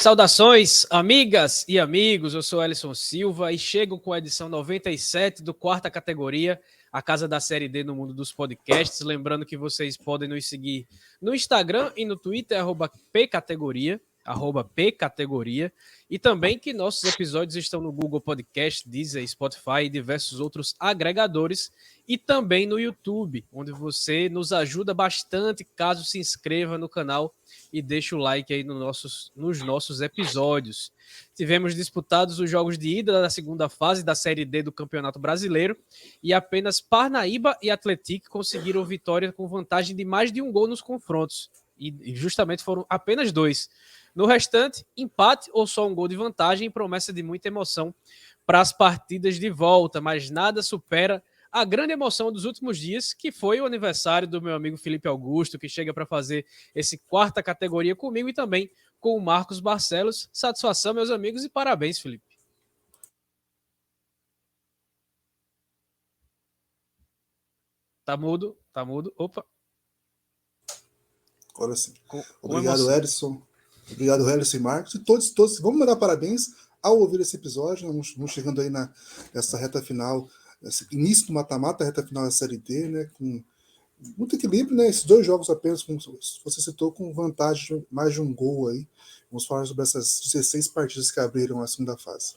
Saudações, amigas e amigos, eu sou Ellison Silva e chego com a edição 97 do Quarta Categoria, a casa da Série D no mundo dos podcasts. Lembrando que vocês podem nos seguir no Instagram e no Twitter, @pcategoria, @pcategoria, e também que nossos episódios estão no Google Podcast, Deezer, Spotify e diversos outros agregadores, e também no YouTube, onde você nos ajuda bastante caso se inscreva no canal e deixe o like aí nos nossos episódios. Tivemos disputados os jogos de ida da segunda fase da Série D do Campeonato Brasileiro e apenas Parnaíba e Atlético conseguiram vitória com vantagem de mais de um gol nos confrontos. E justamente foram apenas 2. No restante, empate ou só um gol de vantagem e promessa de muita emoção para as partidas de volta, mas nada supera a grande emoção dos últimos dias, que foi o aniversário do meu amigo Felipe Augusto, que chega para fazer esse Quarta Categoria comigo e também com o Marcos Barcelos. Satisfação, meus amigos, e parabéns, Felipe. Tá mudo. Opa. Agora sim. Obrigado, Ellison. Obrigado, Ellison e Marcos. E todos. Vamos mandar parabéns ao ouvir esse episódio. Vamos chegando aí nessa reta final, esse início do mata-mata, reta final da Série D, né? Com muito equilíbrio, né? Esses 2 jogos apenas, como você citou, com vantagem de mais de um gol aí. Vamos falar sobre essas 16 partidas que abriram a segunda fase.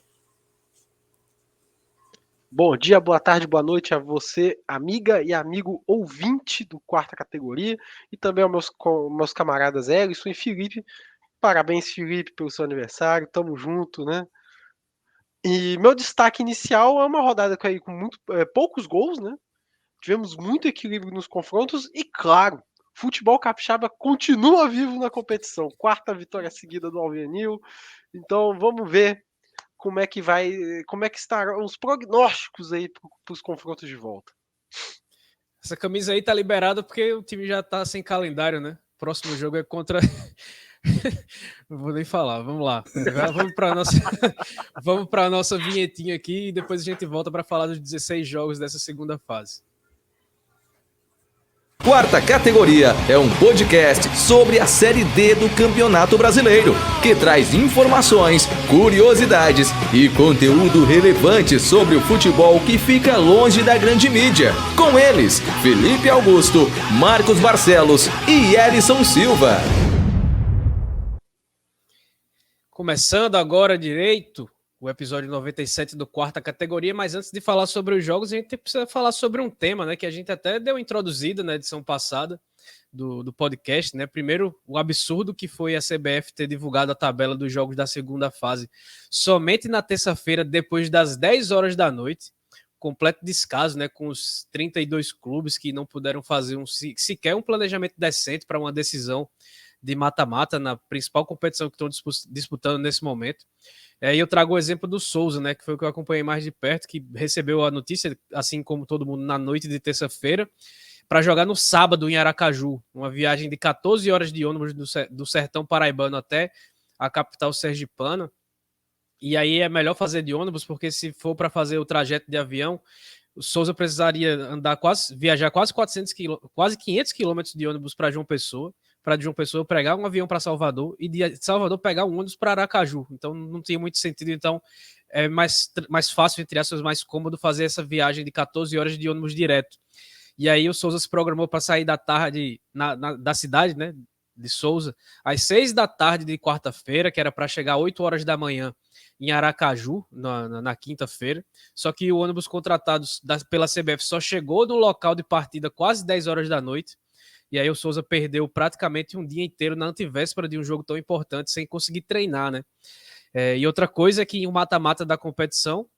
Bom dia, boa tarde, boa noite a você, amiga e amigo ouvinte do Quarta Categoria, e também aos meus camaradas Ellison e Felipe. Parabéns, Felipe, pelo seu aniversário, tamo junto, né? E meu destaque inicial é uma rodada com poucos gols, né? Tivemos muito equilíbrio nos confrontos e, claro, futebol capixaba continua vivo na competição. 4ª vitória seguida do Alvinil. Então vamos ver como é que estarão os prognósticos aí para os confrontos de volta. Essa camisa aí tá liberada porque o time já tá sem calendário, né? Próximo jogo é contra... Não vou nem falar, vamos lá. Vamos para a nossa vinhetinha aqui e depois a gente volta para falar dos 16 jogos dessa segunda fase. Quarta Categoria é um podcast sobre a Série D do Campeonato Brasileiro, que traz informações, curiosidades e conteúdo relevante sobre o futebol que fica longe da grande mídia. Com eles, Felipe Augusto, Marcos Barcelos e Ellison Silva. Começando agora direito o episódio 97 do Quarta Categoria, mas antes de falar sobre os jogos, a gente precisa falar sobre um tema, né, que a gente até deu introduzida na edição passada do podcast, né? Primeiro, o absurdo que foi a CBF ter divulgado a tabela dos jogos da segunda fase somente na terça-feira, depois das 10 horas da noite. Completo descaso, né, com os 32 clubes que não puderam fazer sequer um planejamento decente para uma decisão de mata-mata na principal competição que estão disputando nesse momento. E eu trago o exemplo do Souza, né, que foi o que eu acompanhei mais de perto, que recebeu a notícia, assim como todo mundo, na noite de terça-feira, para jogar no sábado em Aracaju, uma viagem de 14 horas de ônibus do sertão paraibano até a capital sergipana. E aí é melhor fazer de ônibus, porque se for para fazer o trajeto de avião, o Souza precisaria viajar quase 500 quilômetros de ônibus para João Pessoa, pegar um avião para Salvador e de Salvador pegar um ônibus para Aracaju. Então não tinha muito sentido. Então é mais fácil, entre aspas, mais cômodo fazer essa viagem de 14 horas de ônibus direto. E aí o Souza se programou para sair da tarde da cidade, né, de Souza, às 6 da tarde de quarta-feira, que era para chegar às 8 horas da manhã em Aracaju, na quinta-feira. Só que o ônibus contratado pela CBF só chegou no local de partida quase 10 horas da noite. E aí o Souza perdeu praticamente um dia inteiro na antivéspera de um jogo tão importante, sem conseguir treinar, né? E outra coisa é que em um mata-mata da competição,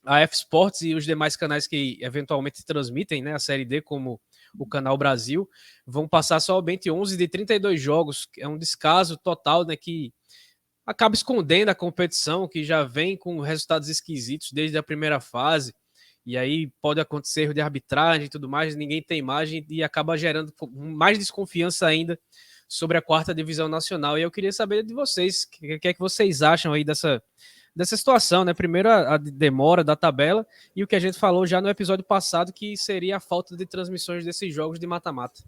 a F-Sports e os demais canais que eventualmente transmitem, né, a Série D, como o Canal Brasil, vão passar somente 11 de 32 jogos. É um descaso total, né, que acaba escondendo a competição, que já vem com resultados esquisitos desde a primeira fase. E aí pode acontecer erro de arbitragem e tudo mais, ninguém tem imagem e acaba gerando mais desconfiança ainda sobre a 4ª divisão nacional. E eu queria saber de vocês, o que é que vocês acham aí dessa situação, né? Primeiro a demora da tabela e o que a gente falou já no episódio passado, que seria a falta de transmissões desses jogos de mata-mata.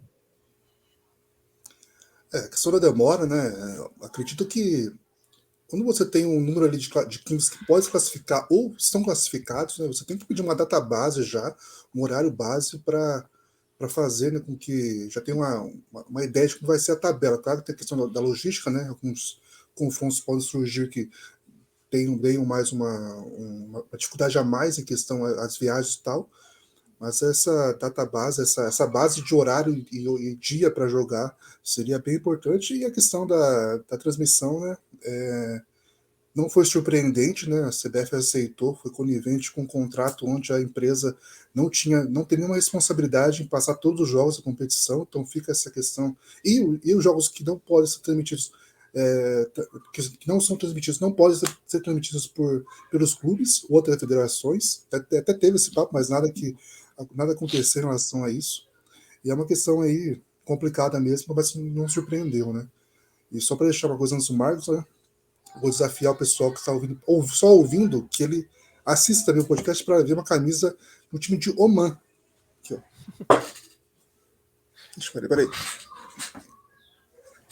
A questão da demora, né? Acredito que quando você tem um número ali de times que pode se classificar ou estão classificados, né, você tem que pedir uma data base já, um horário base para fazer, né, com que já tenha uma ideia de como vai ser a tabela. Claro que tem a questão da logística, né, alguns confrontos podem surgir que tenham mais uma dificuldade a mais em questão às viagens e tal, mas essa data base, essa base de horário e dia para jogar seria bem importante. E a questão da transmissão, né, não foi surpreendente, né? A CBF aceitou, foi conivente com um contrato onde a empresa não tem nenhuma responsabilidade em passar todos os jogos da competição, então fica essa questão. E os jogos que não podem ser transmitidos, que não são transmitidos, não podem ser transmitidos pelos clubes ou outras federações. Até teve esse papo, mas nada aconteceu em relação a isso. E é uma questão aí complicada mesmo, mas não surpreendeu, né? E só para deixar uma coisa antes do Marcos, né? Vou desafiar o pessoal que está ouvindo, ou só ouvindo, que ele assista também o podcast para ver uma camisa do time de Oman. Aqui, ó. Peraí.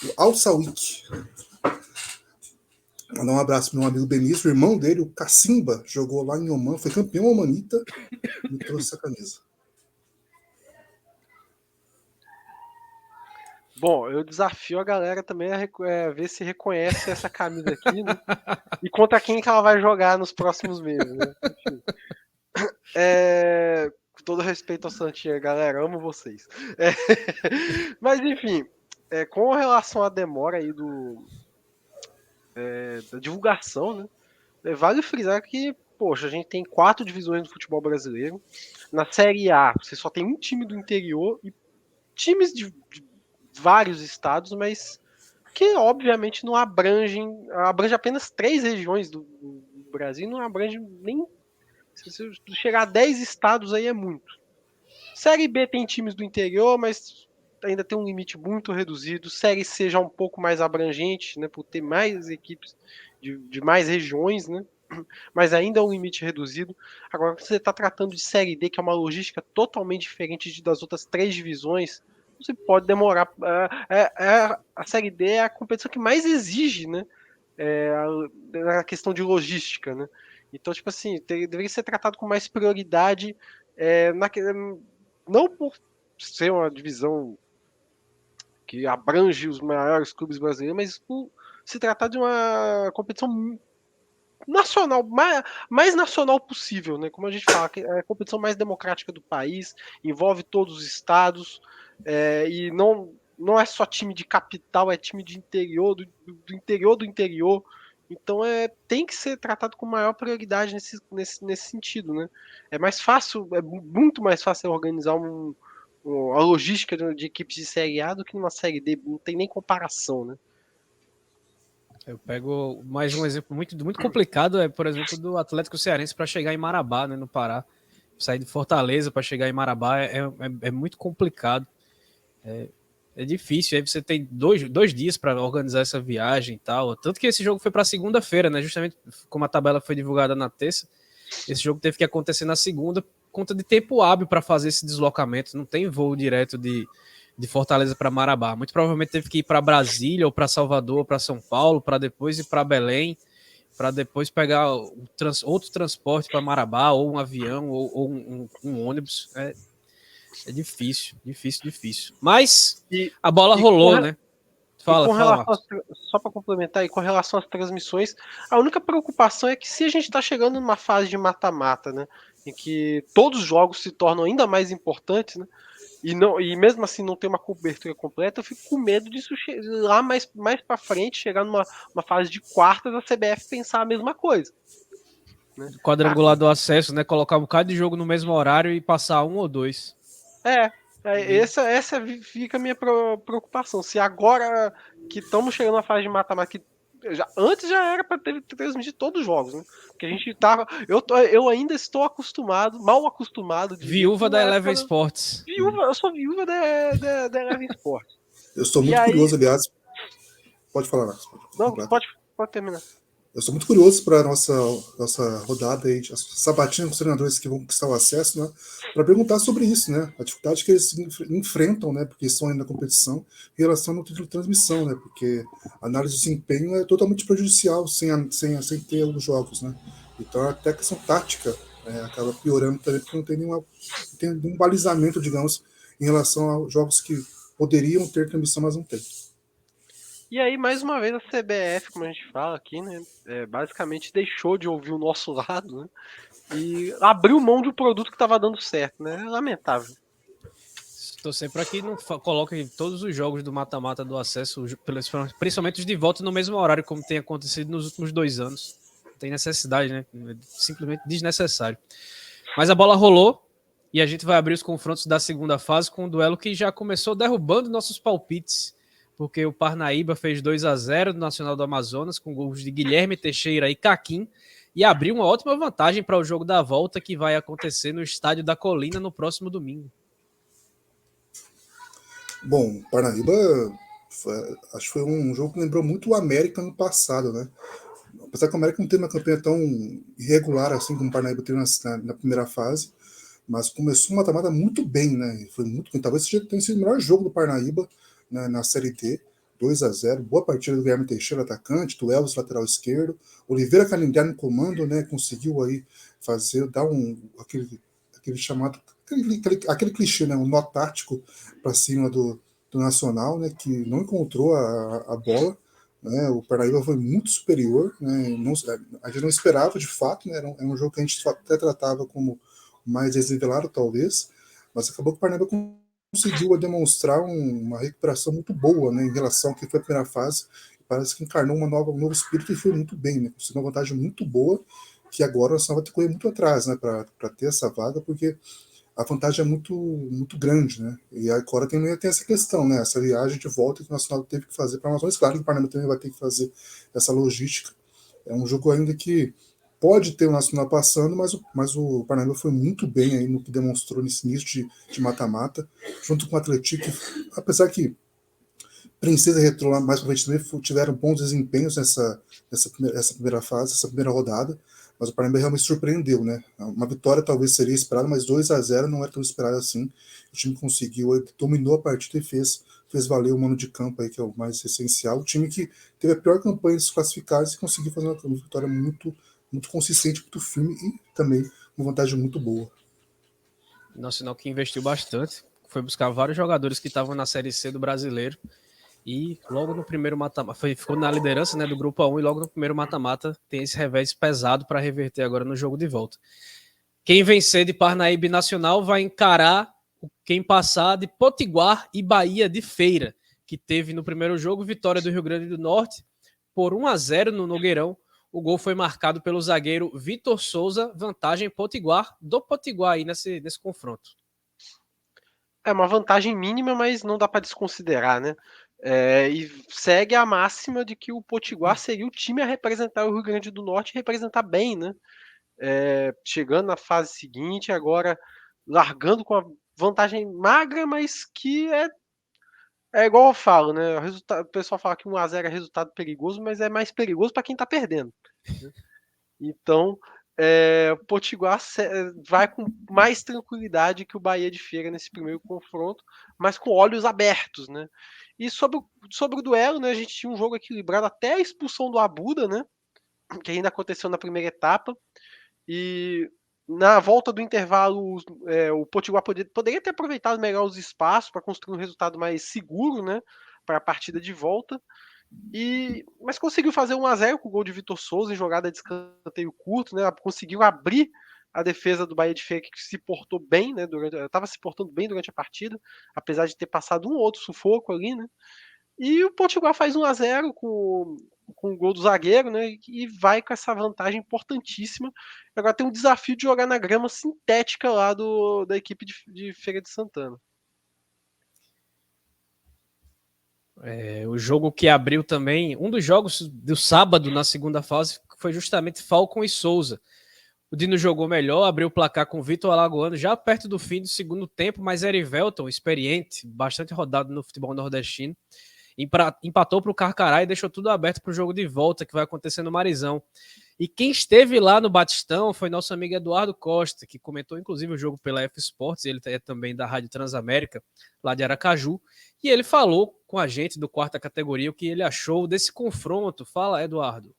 O Al Sawik. Mandar um abraço para meu amigo Benício, o irmão dele, o Cacimba, jogou lá em Oman, foi campeão omanita e me trouxe essa camisa. Bom, eu desafio a galera também a ver se reconhece essa camisa aqui, né? E contra quem que ela vai jogar nos próximos meses, né? Enfim. Com todo respeito ao Santinha, galera, amo vocês. Mas, enfim, com relação à demora aí da divulgação, né? Vale frisar que, poxa, a gente tem 4 divisões do futebol brasileiro. Na Série A, você só tem um time do interior e times de vários estados, mas que obviamente não abrange apenas 3 regiões do Brasil, não abrange nem. Se chegar a 10 estados aí é muito. Série B tem times do interior, mas ainda tem um limite muito reduzido. Série C já um pouco mais abrangente, né, por ter mais equipes de mais regiões, né, mas ainda é um limite reduzido. Agora, você está tratando de Série D, que é uma logística totalmente diferente das outras 3 divisões, você pode demorar. A Série D é a competição que mais exige, né, a questão de logística, né. Então, tipo assim, deveria ser tratado com mais prioridade, não por ser uma divisão que abrange os maiores clubes brasileiros, mas por se tratar de uma competição nacional, mais nacional possível, né? Como a gente fala, que é a competição mais democrática do país, envolve todos os estados, e não é só time de capital, é time de interior, do interior do interior. Então tem que ser tratado com maior prioridade nesse sentido, né? É mais fácil, é muito mais fácil organizar a logística de equipes de Série A do que numa Série D, não tem nem comparação, né? Eu pego mais um exemplo muito complicado, por exemplo, do Atlético Cearense para chegar em Marabá, né, no Pará. Sair de Fortaleza para chegar em Marabá é muito complicado. É difícil. Aí você tem dois dias para organizar essa viagem e tal. Tanto que esse jogo foi para segunda-feira, né? Justamente como a tabela foi divulgada na terça, esse jogo teve que acontecer na segunda, por conta de tempo hábil para fazer esse deslocamento. Não tem voo direto de Fortaleza para Marabá. Muito provavelmente teve que ir para Brasília, ou para Salvador, ou para São Paulo, para depois ir para Belém, para depois pegar outro transporte para Marabá, ou um avião, ou um ônibus. É difícil. Mas a bola rolou, né? Fala, só para complementar, e com relação às transmissões, a única preocupação é que se a gente está chegando numa fase de mata-mata, né, em que todos os jogos se tornam ainda mais importantes, né, e mesmo assim não ter uma cobertura completa, eu fico com medo disso lá mais para frente, chegar numa fase de quartas, a CBF pensar a mesma coisa. Né? Quadrangular do acesso, né? Colocar um bocado de jogo no mesmo horário e passar 1 ou 2. Essa fica a minha preocupação. Se agora que estamos chegando na fase de mata-mata, antes já era para transmitir todos os jogos, né? Porque a gente tava. Eu ainda estou mal acostumado. Viúva da Eleven Sports. Eu sou viúva da Eleven Sports. Eu estou muito curioso, aliás. Pode falar, Marcos. Não, pode terminar. Eu sou muito curioso para a nossa rodada aí, a sabatina com os treinadores que vão conquistar o acesso, né? Para perguntar sobre isso, né? A dificuldade que eles enfrentam, né? Porque estão ainda na competição, em relação ao título de transmissão, né? Porque a análise de desempenho é totalmente prejudicial sem ter os jogos, né? Então até a questão tática acaba piorando também, porque não tem nenhum balizamento, digamos, em relação aos jogos que poderiam ter transmissão, mas não tem. E aí, mais uma vez, a CBF, como a gente fala aqui, né, basicamente deixou de ouvir o nosso lado, né, e abriu mão de um produto que estava dando certo, né? É lamentável. Torcer para que não coloquem todos os jogos do mata-mata do acesso, principalmente os de volta, no mesmo horário, como tem acontecido nos últimos 2 anos. Não tem necessidade, né? Simplesmente desnecessário. Mas a bola rolou e a gente vai abrir os confrontos da segunda fase com um duelo que já começou derrubando nossos palpites, porque o Parnaíba fez 2-0 do Nacional do Amazonas, com gols de Guilherme Teixeira e Caquim, e abriu uma ótima vantagem para o jogo da volta que vai acontecer no Estádio da Colina no próximo domingo. Bom, Parnaíba, acho que foi um jogo que lembrou muito o América no passado, né? Apesar que o América não teve uma campanha tão irregular assim como o Parnaíba teve na primeira fase, mas começou uma mata-mata muito bem, né? Foi muito bem. Talvez tenha sido o melhor jogo do Parnaíba, né, na Série D, 2-0. Boa partida do Guilherme Teixeira, atacante, do Elvis, lateral esquerdo. Oliveira Canindé no comando, né? Conseguiu aí dar aquele chamado, aquele clichê, né? Um nó tático para cima do Nacional, né? Que não encontrou a bola. Né, o Parnaíba foi muito superior, né, a gente não esperava de fato, né, era um jogo que a gente até tratava como mais desnivelado talvez, mas acabou que o Parnaíba conseguiu demonstrar uma recuperação muito boa, né, em relação ao que foi a primeira fase. Parece que encarnou um novo espírito e foi muito bem, né, conseguiu uma vantagem muito boa, que agora o Nacional vai ter que correr muito atrás, né, para ter essa vaga, porque a vantagem é muito, muito grande, né? E agora tem essa questão, né? Essa viagem de volta que o Nacional teve que fazer para Amazonas. Claro que o Parnaíba também vai ter que fazer essa logística. É um jogo ainda que pode ter o Nacional passando, mas o Parnaíba foi muito bem aí no que demonstrou nesse início de mata-mata, junto com o Atlético, apesar que Princesa e Retrô lá mais pra frente também tiveram bons desempenhos nessa primeira fase, essa primeira rodada, mas o Parnaíba realmente surpreendeu, né? Uma vitória talvez seria esperada, mas 2-0 não era tão esperado assim. O time conseguiu, dominou a partida e fez valer o mano de campo aí, que é o mais essencial. O time que teve a pior campanha dos classificados e conseguiu fazer uma vitória muito, muito consistente, muito firme e também uma vantagem muito boa. Nacional que investiu bastante, foi buscar vários jogadores que estavam na Série C do Brasileiro. E logo no primeiro mata-mata, ficou na liderança, né, do grupo A1, e logo no primeiro mata-mata tem esse revés pesado para reverter agora no jogo de volta. Quem vencer de Parnaíba e Nacional vai encarar quem passar de Potiguar e Bahia de Feira, que teve no primeiro jogo vitória do Rio Grande do Norte por 1-0 no Nogueirão. O gol foi marcado pelo zagueiro Vitor Souza, vantagem Potiguar do Potiguar aí nesse confronto. É uma vantagem mínima, mas não dá para desconsiderar, né? E segue a máxima de que o Potiguar seria o time a representar o Rio Grande do Norte e representar bem, né? Chegando na fase seguinte, agora largando com a vantagem magra, mas que é igual eu falo, né? O pessoal fala que 1-0 é resultado perigoso, mas é mais perigoso para quem tá perdendo. Né? Então, o Potiguar vai com mais tranquilidade que o Bahia de Feira nesse primeiro confronto, mas com olhos abertos, né? E sobre o duelo, né? A gente tinha um jogo equilibrado até a expulsão do Abuda, né? Que ainda aconteceu na primeira etapa. E na volta do intervalo, o Potiguar poderia ter aproveitado melhor os espaços para construir um resultado mais seguro, né? Para a partida de volta. Mas conseguiu fazer 1-0 com o gol de Vitor Souza em jogada de escanteio curto, né? Conseguiu abrir a defesa do Bahia de Feira, que se portou bem, né? Estava se portando bem durante a partida, apesar de ter passado um ou outro sufoco ali, né? E o Potiguar faz 1-0 com o gol do zagueiro, né? E vai com essa vantagem importantíssima. Agora tem um desafio de jogar na grama sintética lá da equipe de Feira de Santana. O jogo que abriu também, um dos jogos do sábado na segunda fase foi justamente Falcon e Souza. O Dino jogou melhor, abriu o placar com o Vitor Alagoano já perto do fim do segundo tempo, mas Erivelton, experiente, bastante rodado no futebol nordestino, empatou para o Carcará e deixou tudo aberto para o jogo de volta que vai acontecer no Marizão. E quem esteve lá no Batistão foi nosso amigo Eduardo Costa, que comentou inclusive o jogo pela F Sports, ele é também da Rádio Transamérica, lá de Aracaju, e ele falou com a gente do quarta categoria o que ele achou desse confronto. Fala, Eduardo.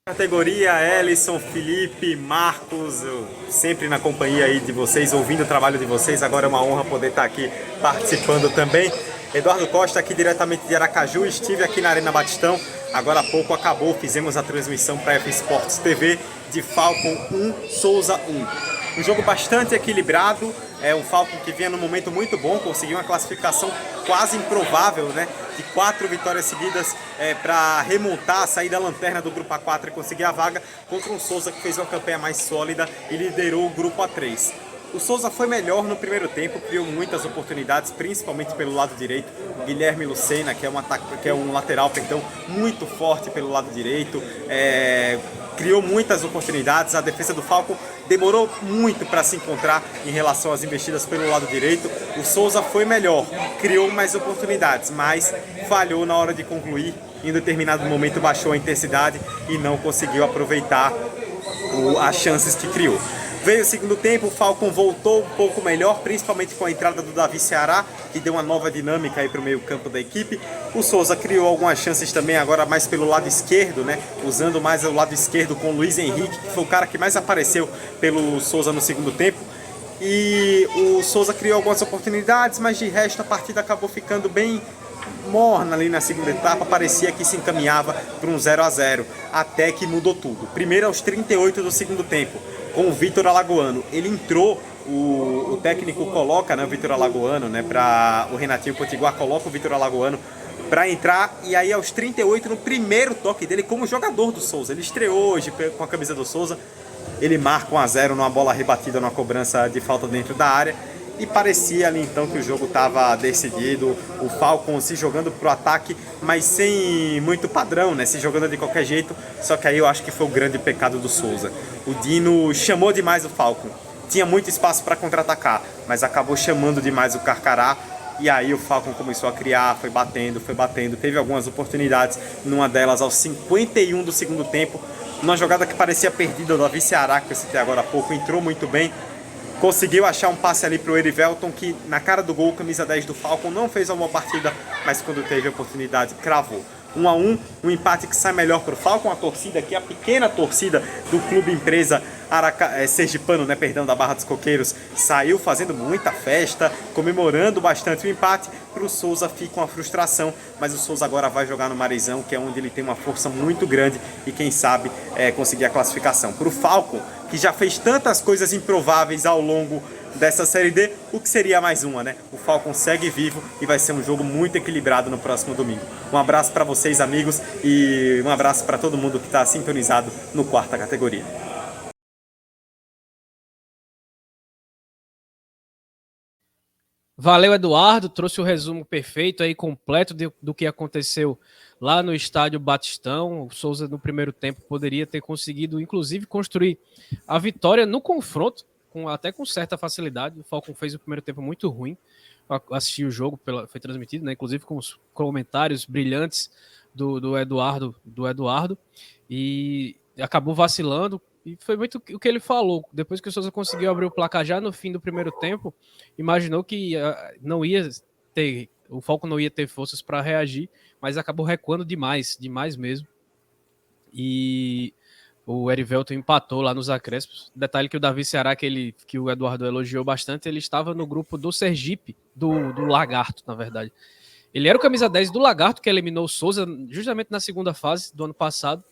Categoria, Ellison, Felipe, Marcos, eu sempre na companhia aí de vocês, ouvindo o trabalho de vocês, agora é uma honra poder estar aqui participando também. Eduardo Costa aqui diretamente de Aracaju, estive aqui na Arena Batistão, agora há pouco acabou, fizemos a transmissão para a F Sports TV de Falcon 1, Souza 1. Um jogo bastante equilibrado, é um Falcon que vinha num momento muito bom, conseguiu uma classificação quase improvável, né? De 4 vitórias seguidas para remontar, sair da lanterna do grupo A4 e conseguir a vaga contra um Souza que fez uma campanha mais sólida e liderou o grupo A3. O Souza foi melhor no primeiro tempo, criou muitas oportunidades, principalmente pelo lado direito. O Guilherme Lucena, que é um lateral, muito forte pelo lado direito, criou muitas oportunidades. A defesa do Falcon demorou muito para se encontrar em relação às investidas pelo lado direito. O Souza foi melhor, criou mais oportunidades, mas falhou na hora de concluir. Em determinado momento baixou a intensidade e não conseguiu aproveitar as chances que criou. Veio o segundo tempo, o Falcon voltou um pouco melhor, principalmente com a entrada do Davi Ceará, que deu uma nova dinâmica aí para o meio campo da equipe. O Souza criou algumas chances também, agora mais pelo lado esquerdo, né? Usando mais o lado esquerdo com o Luiz Henrique, que foi o cara que mais apareceu pelo Souza no segundo tempo. E o Souza criou algumas oportunidades, mas de resto a partida acabou ficando bem morna ali na segunda etapa, parecia que se encaminhava para um 0-0, até que mudou tudo. Primeiro aos 38 do segundo tempo, com o Vitor Alagoano. Ele entrou, o técnico coloca, né, o Vitor Alagoano, né, para o Renatinho Potiguar, coloca o Vitor Alagoano para entrar, e aí aos 38, no primeiro toque dele como jogador do Souza, ele estreou hoje com a camisa do Souza, ele marca 1-0 numa bola rebatida, numa cobrança de falta dentro da área, e parecia ali então que o jogo estava decidido, o Falcon se jogando pro ataque, mas sem muito padrão, né? Se jogando de qualquer jeito, só que aí eu acho que foi o grande pecado do Souza. O Dino chamou demais o Falcon, tinha muito espaço para contra-atacar, mas acabou chamando demais o Carcará, e aí o Falcon começou a criar, foi batendo, teve algumas oportunidades, numa delas aos 51 do segundo tempo, numa jogada que parecia perdida, o Davi Ceará, que eu citei agora há pouco, entrou muito bem, conseguiu achar um passe ali para o Erivelton, que na cara do gol, camisa 10 do Falcon, não fez uma boa partida, mas quando teve a oportunidade, cravou. 1-1, um empate que sai melhor para o Falcon, a torcida aqui, a pequena torcida do clube empresa sergipano, né, perdão, da Barra dos Coqueiros, saiu fazendo muita festa, comemorando bastante o empate. Para o Souza fica uma frustração, mas o Souza agora vai jogar no Marizão, que é onde ele tem uma força muito grande e quem sabe conseguir a classificação. Para o Falcon, que já fez tantas coisas improváveis ao longo dessa Série D, o que seria mais uma, né? O Falcon segue vivo e vai ser um jogo muito equilibrado no próximo domingo. Um abraço para vocês, amigos, e um abraço para todo mundo que está sintonizado no quarta categoria. Valeu, Eduardo, trouxe o resumo perfeito aí, completo do que aconteceu lá no estádio Batistão. O Souza no primeiro tempo poderia ter conseguido, inclusive, construir a vitória no confronto, até com certa facilidade. O Falcon fez o primeiro tempo muito ruim. Assisti o jogo, foi transmitido, né, inclusive com os comentários brilhantes do Eduardo, e acabou vacilando. E foi muito o que ele falou. Depois que o Souza conseguiu abrir o placar já no fim do primeiro tempo, imaginou que o Falcon não ia ter forças para reagir, mas acabou recuando demais mesmo. E o Erivelton empatou lá nos acréscimos. Detalhe que o Davi Ceará, que o Eduardo elogiou bastante, ele estava no grupo do Sergipe, do Lagarto, na verdade. Ele era o camisa 10 do Lagarto, que eliminou o Souza justamente na segunda fase do ano passado.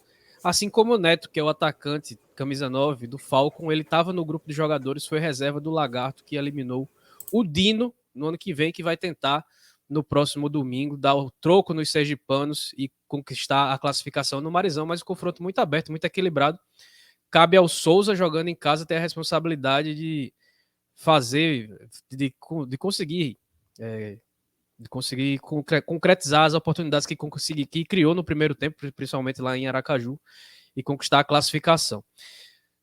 Assim como o Neto, que é o atacante, camisa 9 do Falcon, ele estava no grupo de jogadores, foi reserva do Lagarto, que eliminou o Dino no ano que vem, que vai tentar, no próximo domingo, dar o troco nos sergipanos e conquistar a classificação no Marizão, mas o confronto muito aberto, muito equilibrado. Cabe ao Souza, jogando em casa, ter a responsabilidade de conseguir concretizar as oportunidades que criou no primeiro tempo, principalmente lá em Aracaju, e conquistar a classificação.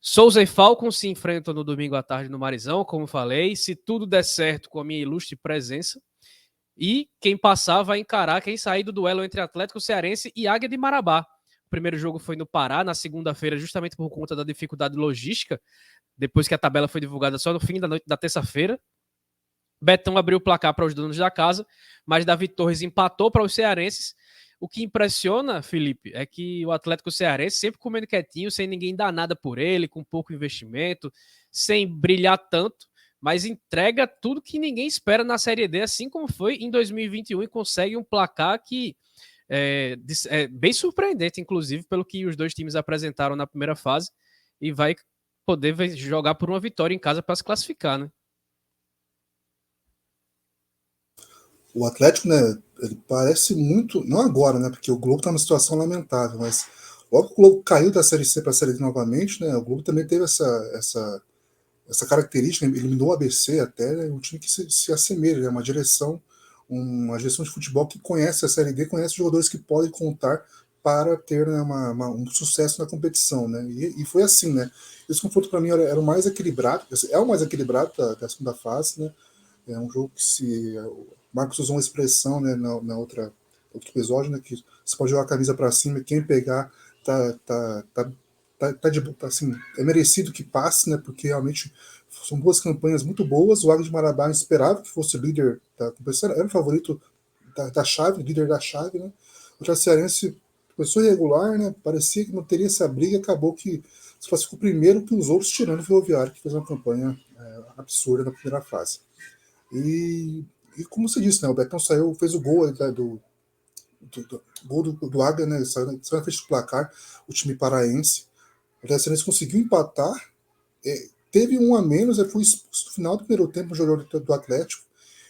Souza e Falcon se enfrentam no domingo à tarde no Marizão, como falei, se tudo der certo com a minha ilustre presença, E quem passar vai encarar quem sair do duelo entre Atlético Cearense e Águia de Marabá. O primeiro jogo foi no Pará, na segunda-feira, justamente por conta da dificuldade logística, depois que a tabela foi divulgada só no fim da noite da terça-feira. Betão abriu o placar para os donos da casa, mas Davi Torres empatou para os cearenses. O que impressiona, Felipe, é que o Atlético Cearense, sempre comendo quietinho, sem ninguém dar nada por ele, com pouco investimento, sem brilhar tanto, mas entrega tudo que ninguém espera na Série D, assim como foi em 2021, e consegue um placar que é bem surpreendente, inclusive, pelo que os dois times apresentaram na primeira fase, e vai poder jogar por uma vitória em casa para se classificar, né? O Atlético, né, ele parece muito, não agora, né, porque o Globo está numa situação lamentável, mas logo que o Globo caiu da Série C para a Série D novamente, né, o Globo também teve essa característica, eliminou o ABC até, né, um time que se assemelha, né, uma direção de futebol que conhece a Série D, conhece jogadores que podem contar para ter, né, um sucesso na competição, né, e foi assim, né, esse confronto para mim era o mais equilibrado, é o mais equilibrado da segunda fase, né, é um jogo que o Marcos usou uma expressão, né, outro episódio, né, que você pode jogar a camisa para cima e quem pegar assim, é merecido que passe, né, porque realmente são duas campanhas muito boas. O Águia de Marabá esperava que fosse líder da competição, era o favorito da chave, líder da chave, né. O Cearense começou irregular, né, parecia que não teria essa briga, acabou que se classificou primeiro que os outros, tirando o Ferroviário, que fez uma campanha absurda na primeira fase. E como você disse, né, o Betão fez o gol do Águia, né, saiu na frente do placar, o time paraense. O Atlético conseguiu empatar, teve um a menos, foi expulso no final do primeiro tempo o jogador do Atlético.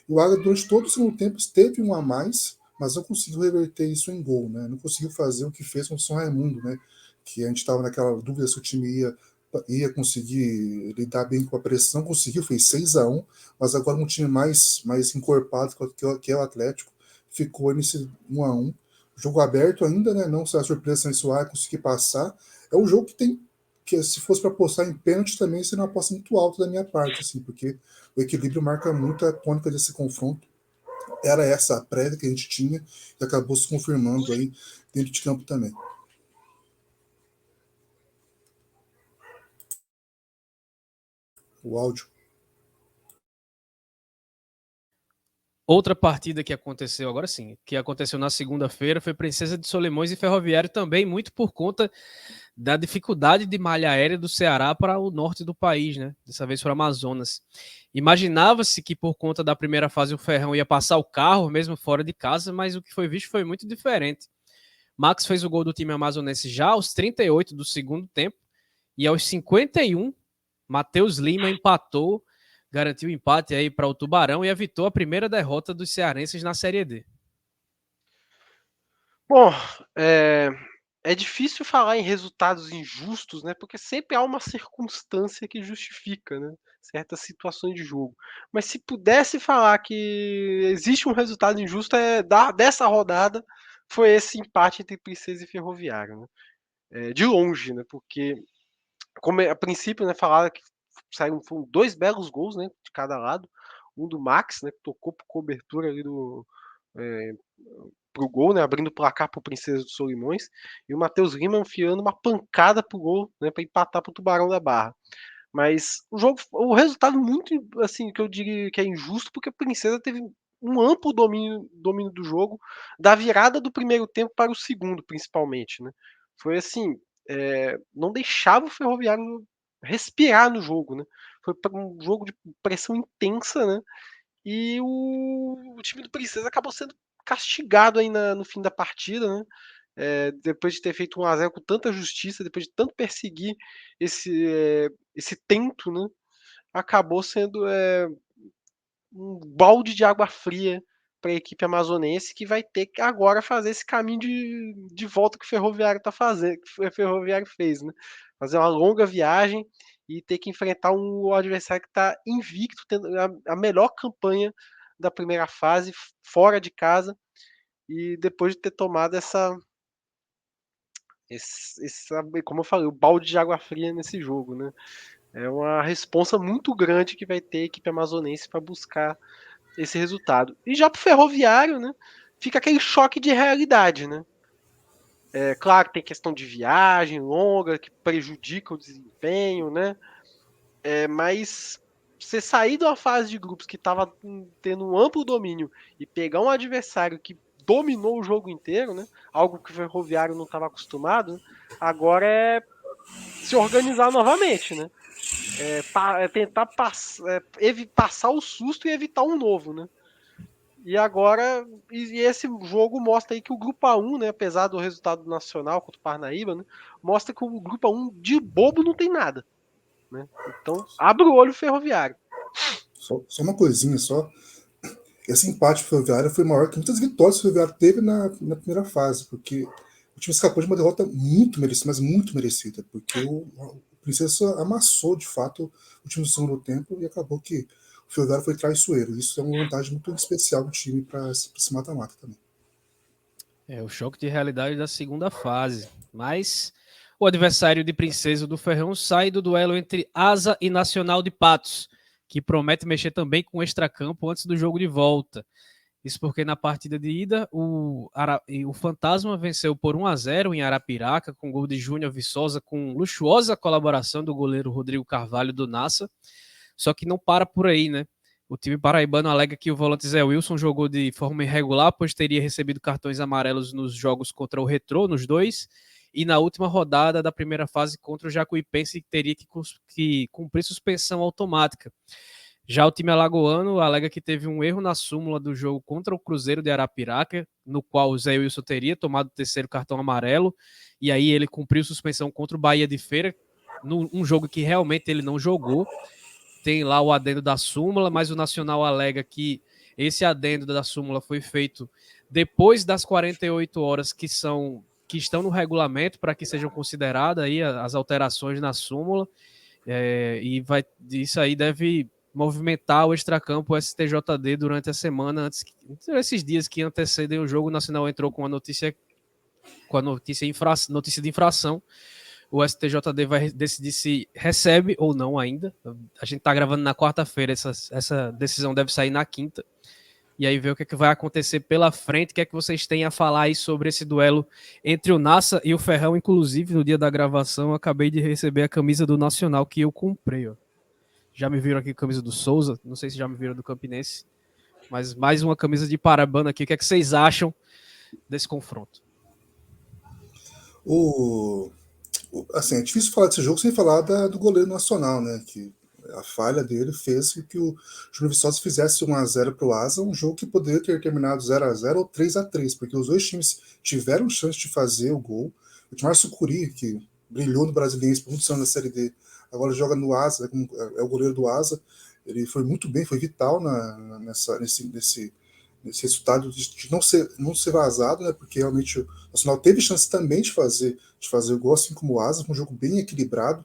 E o Águia, durante todo o segundo tempo, teve um a mais, mas não conseguiu reverter isso em gol, né? Não conseguiu fazer o que fez com o São Raimundo, né? Que a gente estava naquela dúvida se o time ia conseguir lidar bem com a pressão, conseguiu, fez 6-1, mas agora um time mais encorpado que é o Atlético, ficou nesse 1-1. Jogo aberto ainda, né? Não será surpresa se o Águia conseguir passar. É um jogo que se fosse para apostar em pênalti também seria uma aposta muito alta da minha parte, assim, porque o equilíbrio marca muito a tônica desse confronto. Era essa a prévia que a gente tinha e acabou se confirmando aí dentro de campo também. O áudio. Outra partida que aconteceu, agora sim, que aconteceu na segunda-feira foi Princesa de Solimões e Ferroviário também, muito por conta da dificuldade de malha aérea do Ceará para o norte do país, né? Dessa vez para o Amazonas. Imaginava-se que por conta da primeira fase o Ferrão ia passar o carro, mesmo fora de casa, mas o que foi visto foi muito diferente. Max fez o gol do time amazonense já aos 38 do segundo tempo e aos 51, Matheus Lima empatou, garantiu o empate aí para o Tubarão e evitou a primeira derrota dos cearenses na Série D. Bom, é difícil falar em resultados injustos, né? Porque sempre há uma circunstância que justifica, né, certas situações de jogo. Mas se pudesse falar que existe um resultado injusto, dessa rodada foi esse empate entre Princesa e Ferroviário, né? De longe, né? Porque como a princípio, né, falaram que foram dois belos gols, né, de cada lado. Um do Max, né, que tocou por cobertura ali pro gol, né, abrindo o placar pro Princesa dos Solimões, e o Matheus Lima enfiando uma pancada pro gol, né, para empatar pro Tubarão da Barra. Mas o resultado muito, assim, que eu diria que é injusto, porque a Princesa teve um amplo domínio do jogo, da virada do primeiro tempo para o segundo, principalmente, né. Foi assim, não deixava o Ferroviário respirar no jogo, né. Foi um jogo de pressão intensa, né, e o time do Princesa acabou sendo castigado aí no fim da partida, né? Depois de ter feito 1-0 com tanta justiça, depois de tanto perseguir esse tento, né? Acabou sendo um balde de água fria para a equipe amazonense, que vai ter que agora fazer esse caminho de volta que o Ferroviário tá fazendo, que o Ferroviário fez, né? Fazer uma longa viagem e ter que enfrentar um adversário que está invicto, tendo a melhor campanha da primeira fase, fora de casa, e depois de ter tomado como eu falei, o balde de água fria nesse jogo, né? É uma responsa muito grande que vai ter a equipe amazonense para buscar esse resultado. E já pro Ferroviário, né, fica aquele choque de realidade, né? É claro que tem questão de viagem longa que prejudica o desempenho, né? Mas você sair de uma fase de grupos que estava tendo um amplo domínio e pegar um adversário que dominou o jogo inteiro, né? Algo que o Ferroviário não estava acostumado, né? Agora é se organizar novamente, né? Tentar passar o susto e evitar um novo, né? E agora, esse jogo mostra aí que o Grupo A1, né, apesar do resultado nacional contra o Parnaíba, né, mostra que o Grupo A1 de bobo não tem nada. Né? Então, abre o olho Ferroviário. Só uma coisinha só. Esse empate Ferroviário foi maior que muitas vitórias que o Ferroviário teve na primeira fase, porque o time escapou de uma derrota muito merecida, mas muito merecida, porque o Princesa amassou, de fato, o time do segundo tempo e acabou que o Ferroviário foi traiçoeiro. Isso é uma vantagem muito especial do time para esse mata-mata também. É o choque de realidade da segunda fase. Mas o adversário de Princesa do Ferrão sai do duelo entre Asa e Nacional de Patos, que promete mexer também com o extracampo antes do jogo de volta. Isso porque na partida de ida, o Fantasma venceu por 1-0 em Arapiraca, com gol de Júnior Viçosa, com luxuosa colaboração do goleiro Rodrigo Carvalho do Nassa. Só que não para por aí, né? O time paraibano alega que o volante Zé Wilson jogou de forma irregular, pois teria recebido cartões amarelos nos jogos contra o Retrô, nos dois, e na última rodada da primeira fase contra o Jacuipense teria que cumprir suspensão automática. Já o time alagoano alega que teve um erro na súmula do jogo contra o Cruzeiro de Arapiraca, no qual o Zé Wilson teria tomado o terceiro cartão amarelo, e aí ele cumpriu suspensão contra o Bahia de Feira, num jogo que realmente ele não jogou. Tem lá o adendo da súmula, mas o Nacional alega que esse adendo da súmula foi feito depois das 48 horas que estão no regulamento para que sejam consideradas aí as alterações na súmula, e isso aí deve movimentar o extracampo, o STJD durante a semana, esses dias que antecedem o jogo. O Nacional entrou com a notícia de infração. O STJD vai decidir se recebe ou não ainda. A gente está gravando na quarta-feira, essa decisão deve sair na quinta. E aí ver o que, é que vai acontecer pela frente, o que é que vocês têm a falar aí sobre esse duelo entre o Nassa e o Ferrão. Inclusive, no dia da gravação, eu acabei de receber a camisa do Nacional que eu comprei. Ó. Já me viram aqui a camisa do Souza, não sei se já me viram do Campinense, mas mais uma camisa de Parabana aqui. O que é que vocês acham desse confronto? Assim, é difícil falar desse jogo sem falar do goleiro nacional, né? Que a falha dele fez com que o Júnior Viçosa fizesse 1-0 para o Asa, um jogo que poderia ter terminado 0-0 ou 3-3, porque os dois times tiveram chance de fazer o gol. O Timar Sucuri, que brilhou no Brasiliense por muitos anos na Série D, agora joga no Asa, é o goleiro do Asa. Ele foi muito bem, foi vital nesse resultado de não ser vazado, né? Porque realmente o Nacional teve chance também de fazer o gol, assim como o Asa, um jogo bem equilibrado,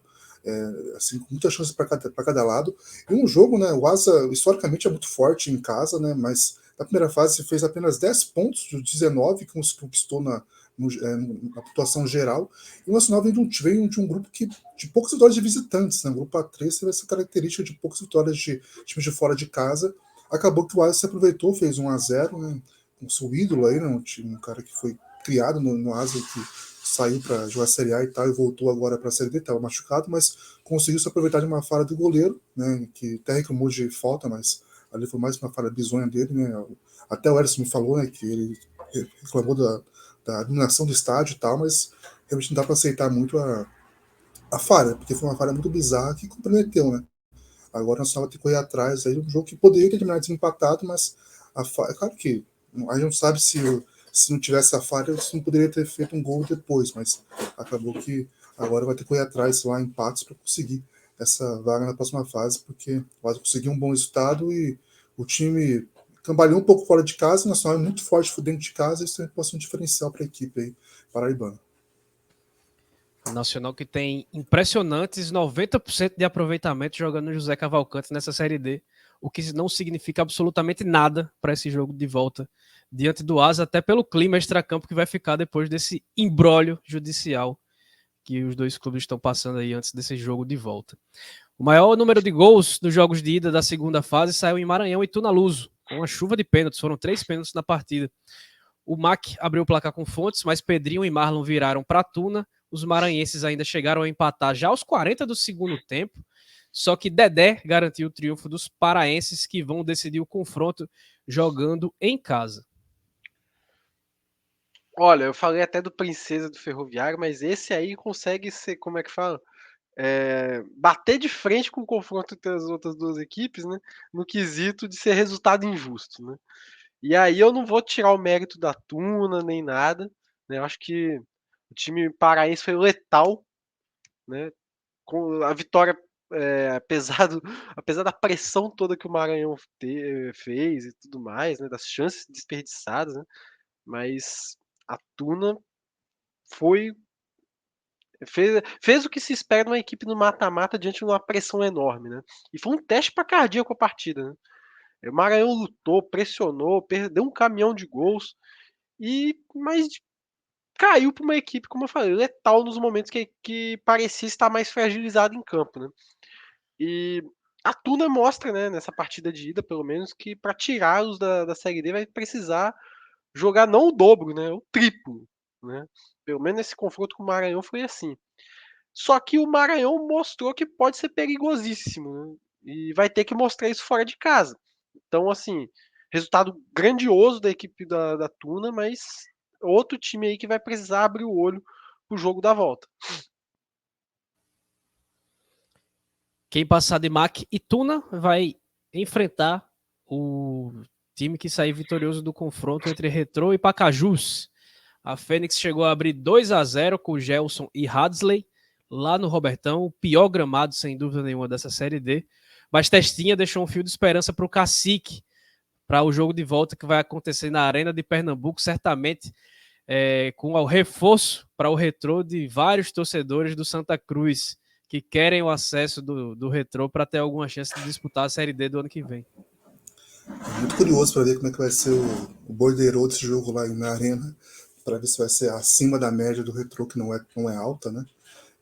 assim, com muitas chances para cada lado. E um jogo, né? O Asa historicamente é muito forte em casa, né? Mas na primeira fase fez apenas 10 pontos dos 19 que conquistou na pontuação geral. E o Nacional vem de um grupo de poucas vitórias de visitantes, né? O grupo A3 teve essa característica de poucas vitórias de times de fora de casa. Acabou que o Asa se aproveitou, fez 1-0, né, com seu ídolo aí, né, um cara que foi criado no Asa, que saiu para jogar a Série A e tal, e voltou agora para a Série D, estava machucado, mas conseguiu se aproveitar de uma falha do goleiro, né, que até reclamou de falta, mas ali foi mais uma falha bizonha dele, né, até o Erison me falou, né, que ele reclamou da iluminação do estádio e tal, mas realmente não dá para aceitar muito a falha, porque foi uma falha muito bizarra que comprometeu, né. Agora nós vamos ter que correr atrás aí, um jogo que poderia ter terminado desempatado, mas é claro que a gente não sabe se não tivesse a falha, você não poderia ter feito um gol depois, mas acabou que agora vai ter que correr atrás lá, empates, para conseguir essa vaga na próxima fase, porque vai conseguir um bom resultado e o time cambaleou um pouco fora de casa, o Nacional é muito forte dentro de casa, isso também pode ser um diferencial para a equipe aí, paraibana. O Nacional que tem impressionantes 90% de aproveitamento jogando no José Cavalcante nessa Série D, o que não significa absolutamente nada para esse jogo de volta diante do Asa, até pelo clima extracampo que vai ficar depois desse imbróglio judicial que os dois clubes estão passando aí antes desse jogo de volta. O maior número de gols nos jogos de ida da segunda fase saiu em Maranhão e Tunaluso, com uma chuva de pênaltis, foram 3 pênaltis na partida. O MAC abriu o placar com Fontes, mas Pedrinho e Marlon viraram para Tuna. Os maranhenses ainda chegaram a empatar já aos 40 do segundo tempo, só que Dedé garantiu o triunfo dos paraenses, que vão decidir o confronto jogando em casa. Olha, eu falei até do Princesa do Ferroviário, mas esse aí consegue ser, como é que fala? Bater de frente com o confronto entre as outras duas equipes, né? No quesito de ser resultado injusto, né? E aí eu não vou tirar o mérito da Tuna nem nada, né? Eu acho que o time paraense foi letal, né? Com a vitória, apesar da pressão toda que o Maranhão fez e tudo mais, né? Das chances desperdiçadas, né? Mas a Tuna fez o que se espera de uma equipe no mata-mata diante de uma pressão enorme, né? E foi um teste para cardíaco a partida, né? O Maranhão lutou, pressionou, perdeu um caminhão de gols, mas caiu para uma equipe, como eu falei, letal nos momentos que parecia estar mais fragilizada em campo, né? E a Tuna mostra, né, nessa partida de ida, pelo menos, que para tirá-los da Série D vai precisar jogar não o dobro, né, o triplo, né? Pelo menos nesse confronto com o Maranhão foi assim. Só que o Maranhão mostrou que pode ser perigosíssimo, né? E vai ter que mostrar isso fora de casa. Então, assim, resultado grandioso da equipe da Tuna, mas outro time aí que vai precisar abrir o olho pro jogo da volta. Quem passar de MAC e Tuna vai enfrentar o time que sair vitorioso do confronto entre Retrô e Pacajus. A Fênix chegou a abrir 2-0 com Gelson e Hadsley lá no Robertão, o pior gramado, sem dúvida nenhuma, dessa Série D. Mas Testinha deixou um fio de esperança para o Cacique, para o jogo de volta que vai acontecer na Arena de Pernambuco, certamente com o reforço para o Retrô de vários torcedores do Santa Cruz, que querem o acesso do Retrô para ter alguma chance de disputar a Série D do ano que vem. Muito curioso para ver como é que vai ser o borderô desse jogo lá na Arena, para ver se vai ser acima da média do Retrô, que não é alta, né?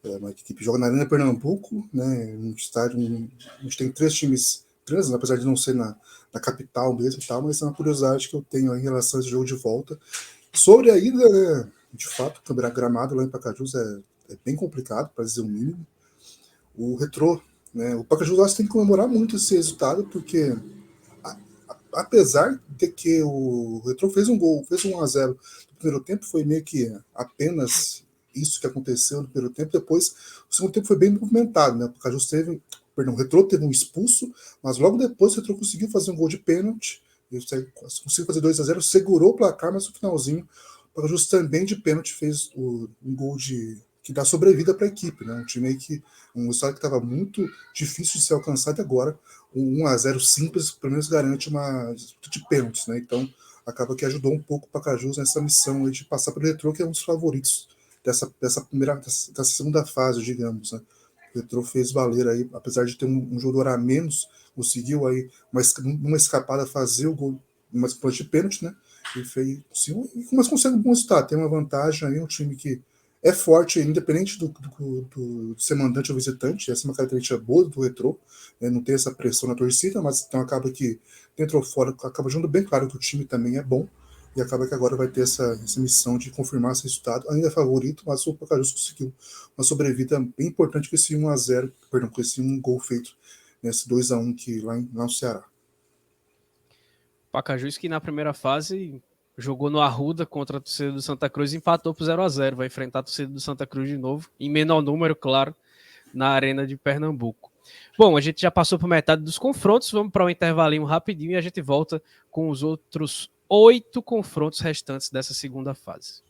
Uma equipe que joga na Arena Pernambuco, né? Um estádio, a gente tem 3 times grandes, apesar de não ser na capital mesmo e tal, mas é uma curiosidade que eu tenho em relação a esse jogo de volta. Sobre a ida, né, de fato, o gramado lá em Pacajus é bem complicado, para dizer o mínimo. O Retrô, né? O Pacajus acho que tem que comemorar muito esse resultado, porque apesar de que o Retrô fez um gol, fez 1-0 no primeiro tempo, foi meio que apenas isso que aconteceu no primeiro tempo. Depois, o segundo tempo foi bem movimentado, né? O Pacajus o Retrô teve um expulso, mas logo depois o Retrô conseguiu fazer um gol de pênalti, conseguiu fazer 2-0, segurou o placar, mas no finalzinho o Pacajus também de pênalti fez um gol que dá sobrevida para a equipe, né? Um time aí um resultado que estava muito difícil de ser alcançado, agora um 1-0 simples, pelo menos garante uma disputa de pênaltis, né? Então acaba que ajudou um pouco o Pacajus nessa missão aí de passar pelo Retrô, que é um dos favoritos dessa segunda fase, digamos, né? O Retrô fez valer aí, apesar de ter um jogador a menos, conseguiu aí uma escapada fazer o gol, uma disputa de pênalti, né? E fez, sim, mas consegue um bom resultado, tem uma vantagem aí, um time que é forte, independente do ser mandante ou visitante. Essa é uma característica boa do Retrô, né? Não tem essa pressão na torcida, mas então acaba que dentro ou fora acaba jogando bem claro que o time também é bom, e acaba que agora vai ter essa missão de confirmar esse resultado. Ainda é favorito, mas o Pacajus conseguiu uma sobrevida bem importante com esse 1-0, perdão, com esse um gol feito nesse 2-1 que lá no Ceará. Pacajus que na primeira fase jogou no Arruda contra a torcida do Santa Cruz e empatou por 0-0. Vai enfrentar a torcida do Santa Cruz de novo, em menor número, claro, na Arena de Pernambuco. Bom, a gente já passou por metade dos confrontos, vamos para um intervalinho rapidinho e a gente volta com os outros 8 confrontos restantes dessa segunda fase.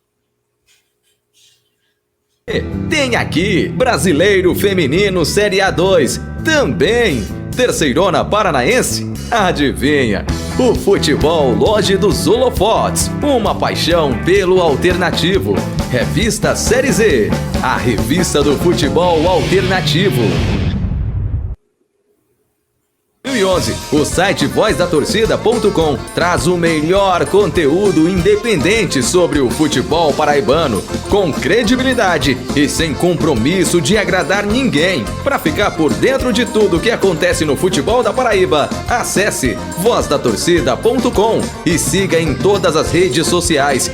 Tem aqui Brasileiro Feminino Série A2, também Terceirona Paranaense. Adivinha? O futebol Loja dos Holofotes, uma paixão pelo alternativo. Revista Série Z, a revista do futebol alternativo. 2011. O site vozdatorcida.com traz o melhor conteúdo independente sobre o futebol paraibano, com credibilidade e sem compromisso de agradar ninguém. Para ficar por dentro de tudo que acontece no futebol da Paraíba, acesse vozdatorcida.com e siga em todas as redes sociais,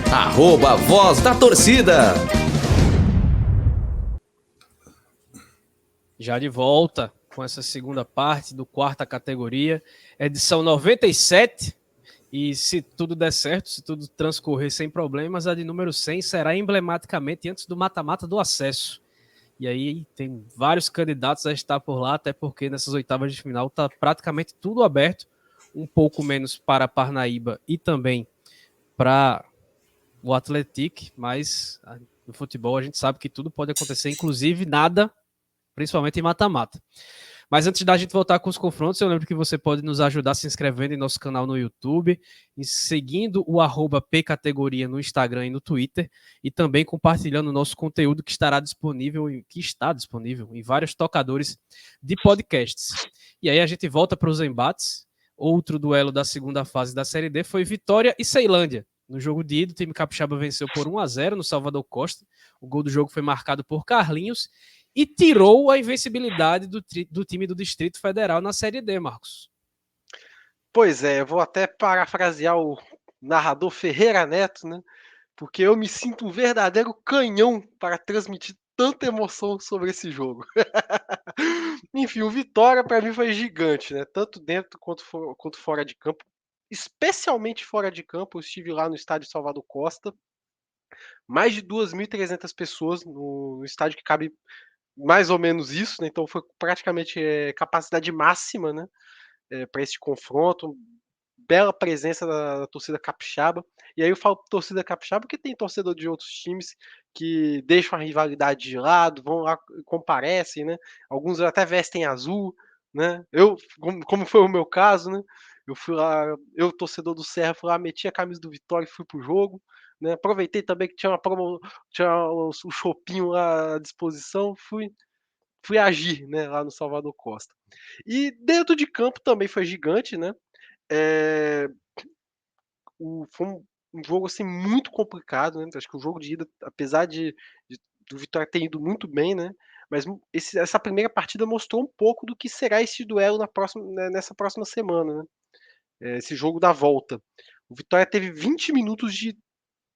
@Voz da Torcida. Já de volta com essa segunda parte do quarta categoria, edição 97. E se tudo der certo, se tudo transcorrer sem problemas, a de número 100 será emblematicamente antes do mata-mata do acesso. E aí tem vários candidatos a estar por lá, até porque nessas oitavas de final está praticamente tudo aberto, um pouco menos para Parnaíba e também para o Atlético, mas no futebol a gente sabe que tudo pode acontecer, inclusive nada, principalmente em mata-mata. Mas antes da gente voltar com os confrontos, eu lembro que você pode nos ajudar se inscrevendo em nosso canal no YouTube, e seguindo o @pcategoria no Instagram e no Twitter, e também compartilhando o nosso conteúdo que está disponível em vários tocadores de podcasts. E aí a gente volta para os embates. Outro duelo da segunda fase da Série D foi Vitória e Ceilândia. No jogo de ida, o time capixaba venceu por 1-0 no Salvador Costa. O gol do jogo foi marcado por Carlinhos e tirou a invencibilidade do time do Distrito Federal na Série D, Marcos. Pois é, eu vou até parafrasear o narrador Ferreira Neto, né? Porque eu me sinto um verdadeiro canhão para transmitir tanta emoção sobre esse jogo. Enfim, o Vitória para mim foi gigante, né? Tanto dentro quanto fora de campo. Especialmente fora de campo, eu estive lá no estádio Salvador Costa. Mais de 2.300 pessoas no estádio, que cabe mais ou menos isso, né? Então foi praticamente capacidade máxima, né? Para esse confronto. Bela presença da torcida capixaba. E aí eu falo torcida capixaba porque tem torcedor de outros times que deixam a rivalidade de lado, vão lá, comparecem, né? Alguns até vestem azul, né? Eu, como foi o meu caso, né? Eu fui lá, eu torcedor do Serra, fui lá, meti a camisa do Vitória e fui pro jogo, né? Aproveitei também que tinha o chopinho lá à disposição, fui agir, né, lá no Salvador Costa. E dentro de campo também foi gigante, né? Foi um jogo assim muito complicado, né? Acho que o jogo de ida, apesar do Vitória ter ido muito bem, né? Mas essa primeira partida mostrou um pouco do que será esse duelo nessa próxima semana, né? Esse jogo da volta. O Vitória teve 20 minutos de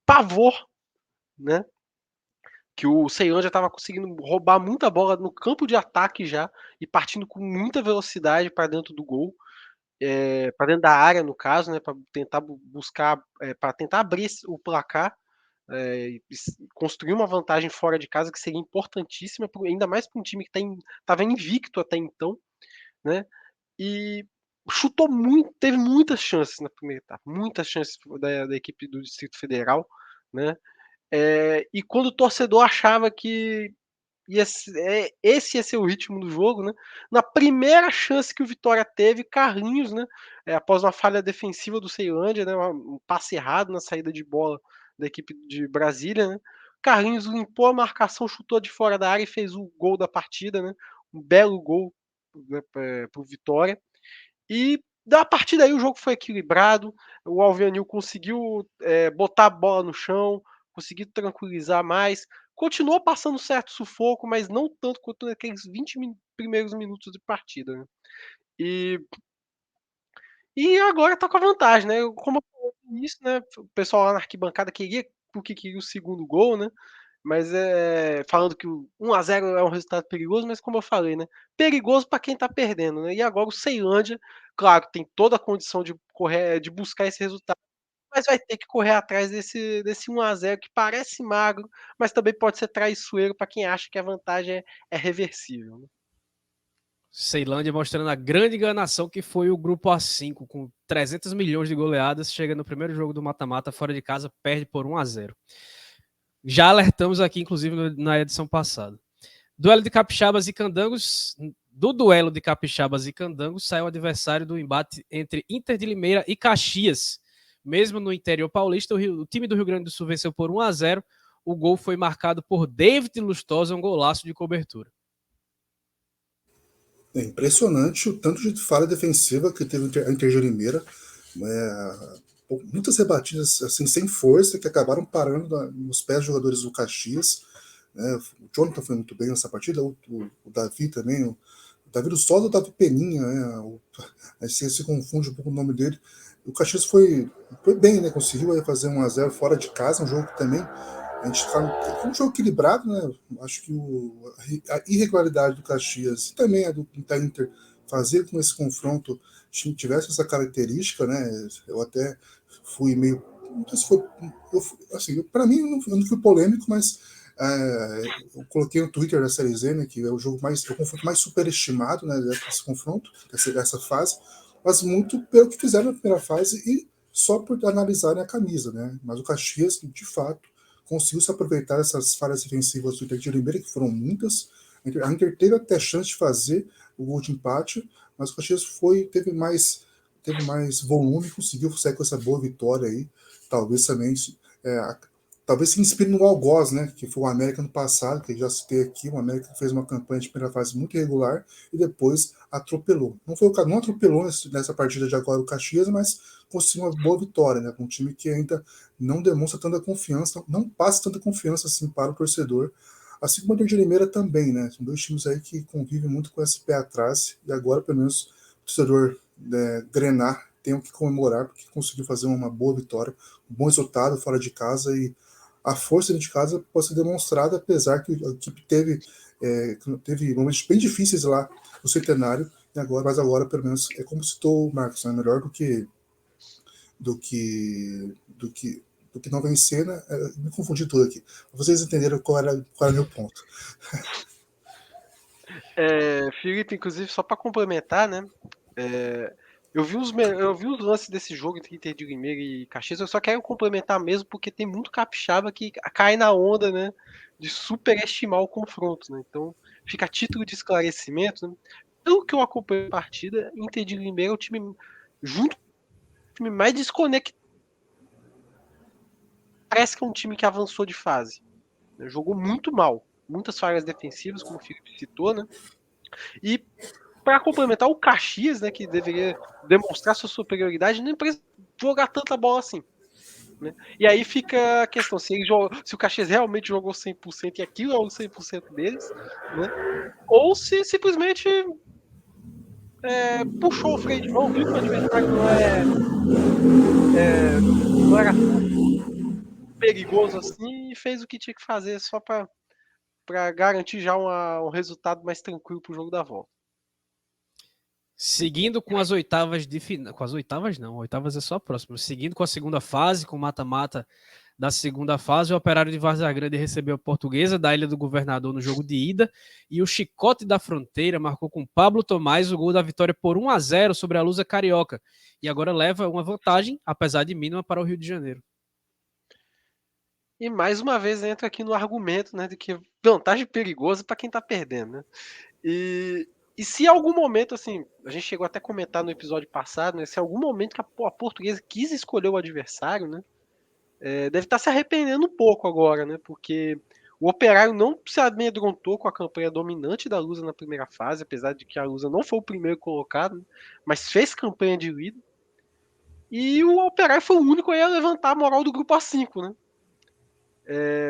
pavor, né? Que o Ceilândia estava conseguindo roubar muita bola no campo de ataque já e partindo com muita velocidade para dentro do gol. Para dentro da área, no caso, né, para tentar buscar, para tentar abrir o placar, e construir uma vantagem fora de casa que seria importantíssima, ainda mais para um time que estava invicto até então, né? E chutou muito, teve muitas chances na primeira etapa, muitas chances da equipe do Distrito Federal, né? E quando o torcedor achava que esse ia ser o ritmo do jogo, né? Na primeira chance que o Vitória teve, Carlinhos, né? Após uma falha defensiva do Ceilândia, né? Um passe errado na saída de bola da equipe de Brasília, né? Carlinhos limpou a marcação, chutou de fora da área e fez o gol da partida, né? Um belo gol, né, para o Vitória. E da partida aí o jogo foi equilibrado, o Alvianil conseguiu botar a bola no chão, conseguiu tranquilizar mais, continuou passando certo sufoco, mas não tanto quanto naqueles 20 primeiros minutos de partida, né? E agora tá com a vantagem, né? Como eu falei no início, né? O pessoal lá na arquibancada queria o segundo gol, né? Mas falando que o 1-0 é um resultado perigoso, mas como eu falei, né? Perigoso para quem tá perdendo, né? E agora o Ceilândia, claro, tem toda a condição de buscar esse resultado, mas vai ter que correr atrás desse 1-0 que parece magro, mas também pode ser traiçoeiro para quem acha que a vantagem é reversível, né? Ceilândia mostrando a grande enganação que foi o grupo A5, com 300 milhões de goleadas, chega no primeiro jogo do mata-mata, fora de casa, perde por 1-0. Já alertamos aqui, inclusive, na edição passada. Duelo de capixabas e candangos. Do duelo de capixabas e candangos saiu o adversário do embate entre Inter de Limeira e Caxias. Mesmo no interior paulista, o time do Rio Grande do Sul venceu por 1-0. O gol foi marcado por David Lustosa, um golaço de cobertura. É impressionante o tanto de falha defensiva que teve a Inter de Limeira. Muitas rebatidas assim, sem força, que acabaram parando nos pés dos jogadores do Caxias. Né? O Jonathan foi muito bem nessa partida, o Davi também, o Davi do Sol, o Davi Peninha, né? Se confunde um pouco o nome dele. O Caxias foi bem, né? Conseguiu fazer 1-0 fora de casa, um jogo que também a gente tá um jogo equilibrado, né? Acho que a irregularidade do Caxias e também a do Inter fazer com esse confronto tivesse essa característica, né? Eu até fui meio, não sei se foi, assim, para mim eu não fui polêmico, mas eu coloquei no Twitter da Série Z, né, que é o jogo o confronto mais superestimado, né, desse confronto, dessa fase, mas muito pelo que fizeram na primeira fase e só por analisarem a camisa, né? Mas o Caxias, de fato, conseguiu se aproveitar dessas falhas defensivas do Inter de Limeira, que foram muitas. A Inter teve até chance de fazer o gol de empate, mas o Caxias teve mais volume, conseguiu sair com essa boa vitória aí. Talvez também talvez se inspire no algoz, né, que foi o América no passado, que eu já citei aqui. O América fez uma campanha de primeira fase muito irregular e depois atropelou. Não atropelou nessa partida de agora o Caxias, mas conseguiu uma boa vitória, né, com um time que ainda não demonstra tanta confiança, não passa tanta confiança assim para o torcedor. Assim como o Inter de Limeira também, né? São dois times aí que convivem muito com esse pé atrás e agora, pelo menos, o torcedor Grenar tem o que comemorar porque conseguiu fazer uma boa vitória, um bom resultado fora de casa e a força de casa pode ser demonstrada, apesar que a equipe teve momentos bem difíceis lá no Centenário, mas agora, pelo menos, é como citou o Marcos, é melhor do que não vencer, né? Me confundi tudo aqui. Vocês entenderam qual era o meu ponto. Felipe, inclusive, só para complementar, né? Eu vi os lances desse jogo entre Inter de Limeira e Caxias, eu só quero complementar mesmo porque tem muito capixaba que cai na onda, né, de superestimar o confronto, né? Então, fica a título de esclarecimento, né? Pelo que eu acompanho a partida, Inter de Limeira é o time junto com o time mais desconectado. Parece que é um time que avançou de fase, né? Jogou muito mal, muitas falhas defensivas, como o Felipe citou, né? E para complementar, o Caxias, né, que deveria demonstrar sua superioridade, nem precisa jogar tanta bola assim. Né? E aí fica a questão, se o Caxias realmente jogou 100% e aquilo é o 100% deles, né? Ou se simplesmente puxou o freio de mão, viu que o adversário não era tão perigoso assim e fez o que tinha que fazer só para garantir já um resultado mais tranquilo para o jogo da volta. Seguindo com as oitavas de final. Com as oitavas, não. Oitavas é só a próxima. Seguindo com a segunda fase, com o mata-mata da segunda fase, o Operário de Várzea Grande recebeu a Portuguesa da Ilha do Governador no jogo de ida. E o Chicote da Fronteira marcou com Pablo Tomás o gol da vitória por 1-0 sobre a Lusa Carioca. E agora leva uma vantagem, apesar de mínima, para o Rio de Janeiro. E mais uma vez entra aqui no argumento, né, de que vantagem perigosa para quem tá perdendo, né? E se em algum momento, assim, a gente chegou até a comentar no episódio passado, né, se em algum momento que a Portuguesa quis escolher o adversário, né, deve estar se arrependendo um pouco agora, né, porque o Operário não se amedrontou com a campanha dominante da Lusa na primeira fase, apesar de que a Lusa não foi o primeiro colocado, né, mas fez campanha de líder. E o Operário foi o único a levantar a moral do grupo A5, né?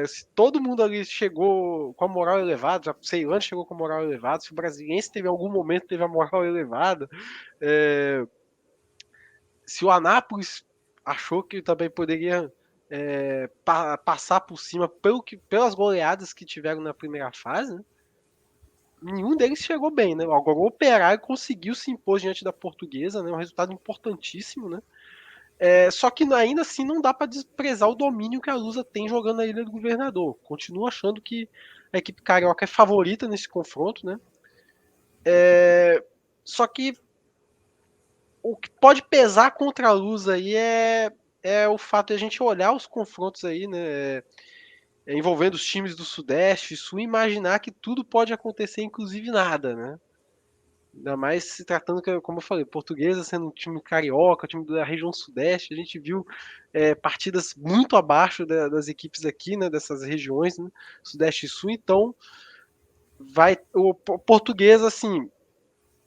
Se todo mundo ali chegou com a moral elevada, já Ceilândia chegou com a moral elevada, se o Brasiliense teve algum momento teve a moral elevada, se o Anápolis achou que também poderia passar por cima pelas goleadas que tiveram na primeira fase, né? Nenhum deles chegou bem, né? Agora o Operário conseguiu se impor diante da Portuguesa, né? Um resultado importantíssimo, né? Só que ainda assim não dá para desprezar o domínio que a Lusa tem jogando na Ilha do Governador. Continuo achando que a equipe carioca é favorita nesse confronto, né? Só que o que pode pesar contra a Lusa aí é o fato de a gente olhar os confrontos aí, né? Envolvendo os times do Sudeste e Sul e imaginar que tudo pode acontecer, inclusive nada, né? Ainda mais se tratando, como eu falei, Portuguesa sendo um time carioca, um time da região sudeste, a gente viu partidas muito abaixo das equipes aqui, né, dessas regiões, né, sudeste e sul, então o Portuguesa, assim,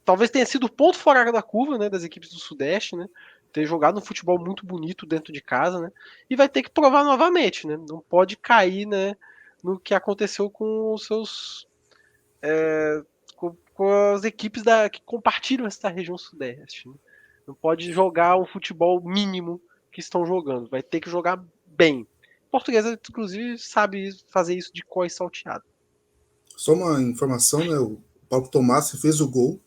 talvez tenha sido o ponto fora da curva, né, das equipes do Sudeste, né, ter jogado um futebol muito bonito dentro de casa, né, e vai ter que provar novamente, né, não pode cair, né, no que aconteceu com os seus com as equipes que compartilham essa região Sudeste, né? Não pode jogar um futebol mínimo que estão jogando, vai ter que jogar bem. A Portuguesa, inclusive, sabe fazer isso de có e salteado. Só uma informação, né? O Paulo Tomás, que fez o gol,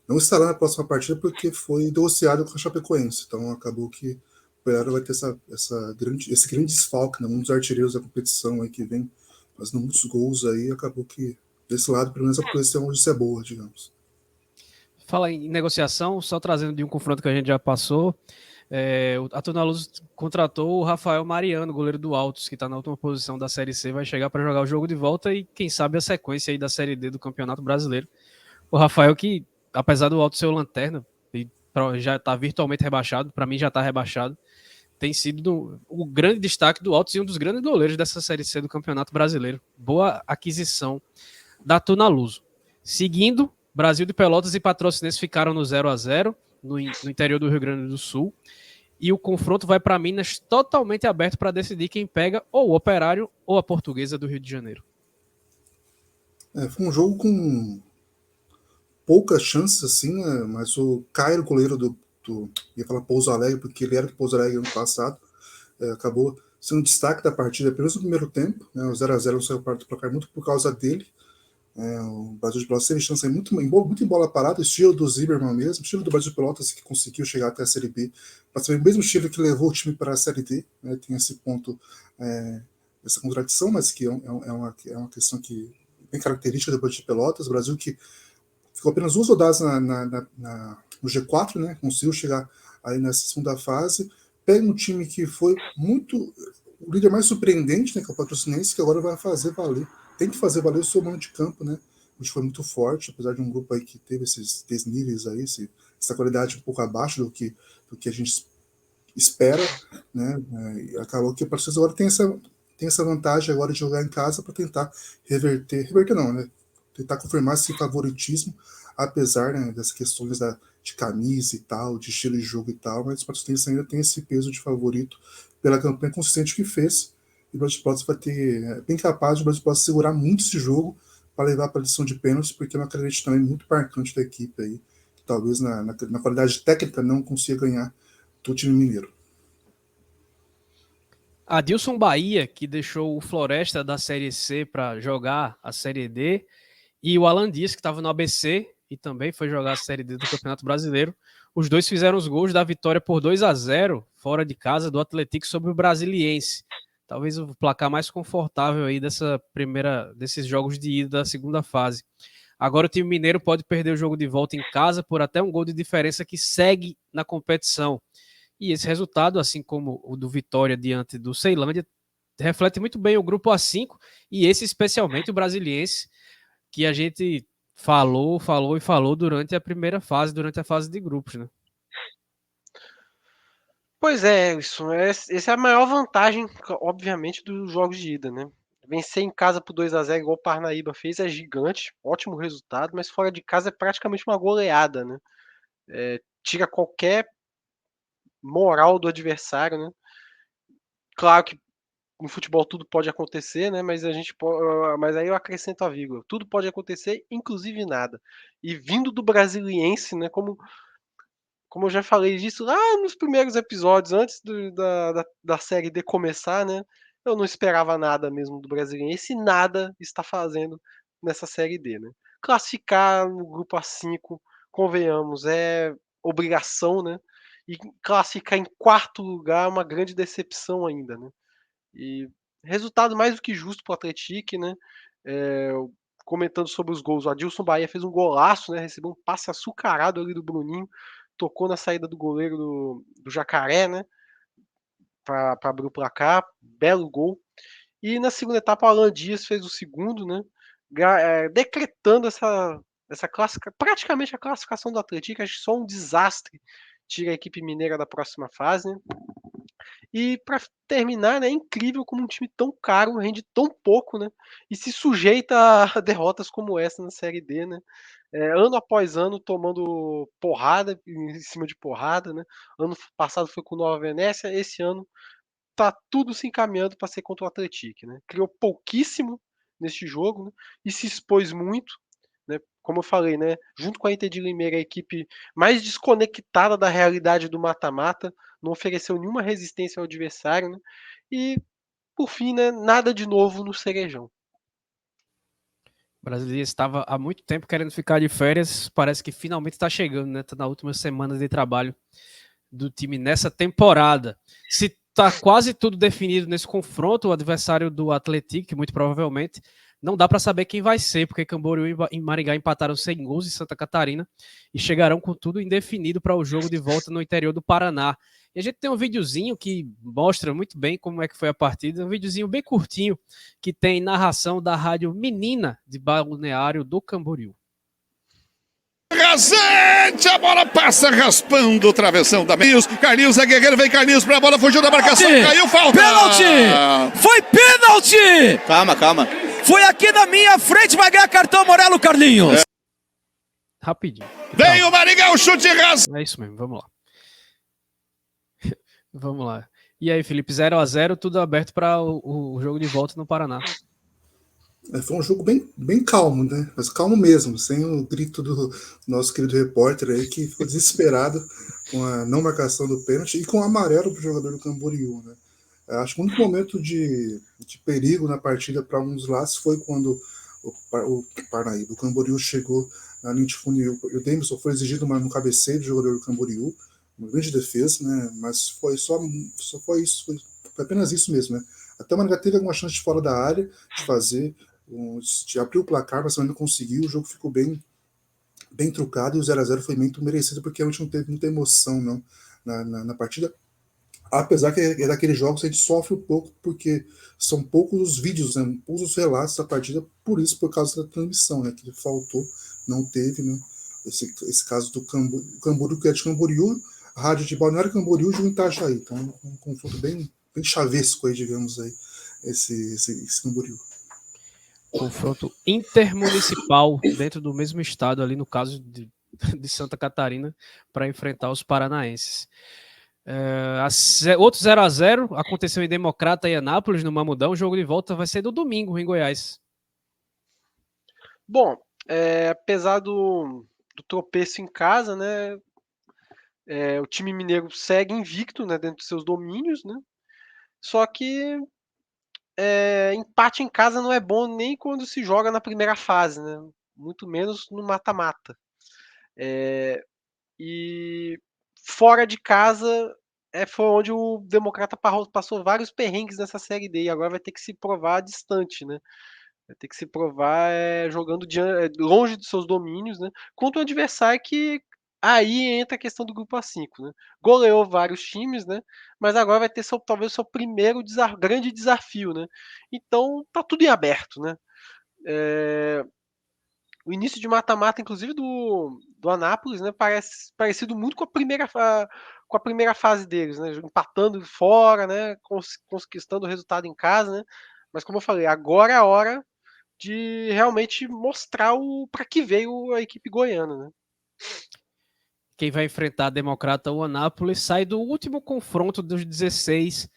não estará na próxima partida porque foi negociado com a Chapecoense. Então acabou que o Operário vai ter esse grande desfalque, né? Um dos artilheiros da competição aí que vem fazendo muitos gols aí. Acabou que desse lado, pelo menos a Portuguesa tem uma notícia boa, digamos. Fala em negociação, só trazendo de um confronto que a gente já passou. A Tuna Luz contratou o Rafael Mariano, goleiro do Altos, que está na última posição da Série C, vai chegar para jogar o jogo de volta e quem sabe a sequência aí da Série D do Campeonato Brasileiro. O Rafael que, apesar do Altos ser o lanterna, e já está virtualmente rebaixado, para mim já está rebaixado, tem sido o grande destaque do Altos e um dos grandes goleiros dessa Série C do Campeonato Brasileiro. Boa aquisição da Tuna Luz. Seguindo, Brasil de Pelotas e Patrocinense ficaram no 0-0 no interior do Rio Grande do Sul. E o confronto vai para Minas totalmente aberto para decidir quem pega ou o Operário ou a Portuguesa do Rio de Janeiro. Foi um jogo com poucas chances, assim, né? Mas o Cairo, goleiro ia falar Pouso Alegre, porque ele era do Pouso Alegre ano passado, acabou sendo destaque da partida, pelo menos no primeiro tempo, né? O 0-0 não saiu para o placar muito por causa dele. O Brasil de Pelotas teve chance muito em bola parada, estilo do Zimmermann mesmo, estilo do Brasil de Pelotas que conseguiu chegar até a Série B, mas também o mesmo estilo que levou o time para a Série D, né? Tem esse ponto, essa contradição, mas que é uma questão que bem característica do Brasil de Pelotas. O Brasil que ficou apenas 2 rodadas no G4, né? Conseguiu chegar aí nessa segunda fase, pega um time que foi muito o líder mais surpreendente, né, que é o Patrocinense, que agora vai fazer valer. Tem que fazer valer o seu mano de campo, né? Hoje foi muito forte, apesar de um grupo aí que teve esses desníveis aí, essa qualidade um pouco abaixo do que a gente espera, né? E acabou que o Patrocinense agora tem essa vantagem agora de jogar em casa para tentar reverter não, né? Tentar confirmar esse favoritismo, apesar, né, das questões de camisa e tal, de estilo de jogo e tal, mas o Patrocinense ainda tem esse peso de favorito pela campanha consistente que fez. E o Brasil de Pelotas vai ter bem capaz de o Brasil de Pelotas segurar muito esse jogo para levar para a lição de pênaltis, porque é uma característica também muito marcante da equipe aí, que talvez na qualidade técnica não consiga ganhar do time mineiro. Adilson Bahia, que deixou o Floresta da Série C para jogar a Série D, e o Alan Dias, que estava no ABC e também foi jogar a Série D do Campeonato Brasileiro. Os dois fizeram os gols da vitória por 2-0 fora de casa do Atlético sobre o Brasiliense. Talvez o placar mais confortável aí desses jogos de ida da segunda fase. Agora o time mineiro pode perder o jogo de volta em casa por até um gol de diferença que segue na competição. E esse resultado, assim como o do Vitória diante do Ceilândia, reflete muito bem o grupo A5 e esse especialmente o Brasiliense, que a gente falou durante a primeira fase, durante a fase de grupos, né? Pois é, essa é a maior vantagem, obviamente, dos jogos de ida, né? Vencer em casa por 2-0, igual o Parnaíba fez, é gigante, ótimo resultado, mas fora de casa é praticamente uma goleada, né? Tira qualquer moral do adversário, né? Claro que no futebol tudo pode acontecer, né? Mas mas aí eu acrescento a vírgula. Tudo pode acontecer, inclusive nada. E vindo do Brasiliense, né? Como eu já falei disso lá nos primeiros episódios, antes da série D começar, né? Eu não esperava nada mesmo do Brasiliense e nada está fazendo nessa série D, né? Classificar no grupo A5, convenhamos, é obrigação, né? E classificar em quarto lugar é uma grande decepção ainda, né? E resultado mais do que justo para o Atlético, né? Comentando sobre os gols, o Adilson Bahia fez um golaço, né? Recebeu um passe açucarado ali do Bruninho, tocou na saída do goleiro do Jacaré, né? Para abrir o placar, belo gol. E na segunda etapa, o Alan Dias fez o segundo, né? Decretando essa classificação, praticamente a classificação do Atlético. Acho que só um desastre tira a equipe mineira da próxima fase, né? E para terminar, né, é incrível como um time tão caro rende tão pouco, né? E se sujeita a derrotas como essa na Série D, né? ano após ano tomando porrada em cima de porrada, né? Ano passado foi com o Nova Venécia, esse ano tá tudo se encaminhando para ser contra o Atlético, né? Criou pouquíssimo neste jogo, né? E se expôs muito, né? Como eu falei, né? Junto com a Inter de Limeira, a equipe mais desconectada da realidade do mata-mata, não ofereceu nenhuma resistência ao adversário, né? E por fim, né? Nada de novo no Cerejão. O brasileiro estava há muito tempo querendo ficar de férias, parece que finalmente está chegando, né? Está na última semana de trabalho do time nessa temporada. Se tá quase tudo definido nesse confronto, o adversário do Atlético, muito provavelmente, não dá para saber quem vai ser, porque Camboriú e Maringá empataram sem gols em Santa Catarina e chegarão com tudo indefinido para o jogo de volta no interior do Paraná. E a gente tem um videozinho que mostra muito bem como é que foi a partida, um videozinho bem curtinho, que tem narração da rádio Menina de Balneário do Camboriú. Rasante, a bola passa raspando o travessão da Carlinhos é guerreiro, vem Carlinhos pra bola, fugiu da marcação, caiu, falta. Pênalti! Foi pênalti! Calma. Foi aqui na minha frente, vai ganhar cartão amarelo, Carlinhos. Rapidinho. Vem o Maringá, o chute rasante. É isso mesmo, vamos lá. Vamos lá. E aí, Felipe, 0-0, tudo aberto para o jogo de volta no Paraná. Foi um jogo bem calmo, né? Mas calmo mesmo, sem o grito do nosso querido repórter aí, que ficou desesperado com a não marcação do pênalti e com o amarelo para o jogador do Camboriú, né? Acho que o único momento de perigo na partida para alguns lados foi quando o Camboriú chegou na linha de fundo e o Davidson foi exigido no cabeceio do jogador do Camboriú, uma grande defesa, né? Mas foi só foi isso, foi apenas isso mesmo, né? Até o Maringá teve alguma chance de fora da área de fazer, de abrir o placar, mas também não conseguiu. O jogo ficou bem trucado e o 0-0 foi muito merecido, porque realmente não teve muita emoção não, na partida. Apesar que é daqueles jogos que a gente sofre um pouco, porque são poucos os vídeos, né, poucos os relatos da partida, por causa da transmissão, né, que faltou, não teve, né, esse caso do Camboriú, que é de Camboriú, a rádio de Balneário Camboriú e de Itajaí. Então, um confronto bem chavesco aí, digamos aí, esse Camboriú. Confronto intermunicipal dentro do mesmo estado, ali no caso de Santa Catarina, para enfrentar os paranaenses. Outro 0-0 aconteceu em Democrata e Anápolis, no Mamudão. O jogo de volta vai ser no domingo, em Goiás. Bom, apesar do tropeço em casa, né, o time mineiro segue invicto, né, dentro dos seus domínios, né? Só que empate em casa não é bom nem quando se joga na primeira fase, né? Muito menos no mata-mata. E fora de casa foi onde o Democrata passou vários perrengues nessa Série D e agora vai ter que se provar distante, né? Vai ter que se provar jogando longe dos seus domínios, né? Contra um adversário que aí entra a questão do grupo A5, né? Goleou vários times, né? Mas agora vai ter talvez o seu primeiro grande desafio, né? Então tá tudo em aberto, né? O início de mata-mata, inclusive do Anápolis, né? Parece parecido muito com a primeira fase deles, né? Empatando fora, né? Conquistando o resultado em casa, né? Mas como eu falei, agora é a hora de realmente mostrar para que veio a equipe goiana, né? Quem vai enfrentar a Democrata ou Anápolis sai do último confronto dos 16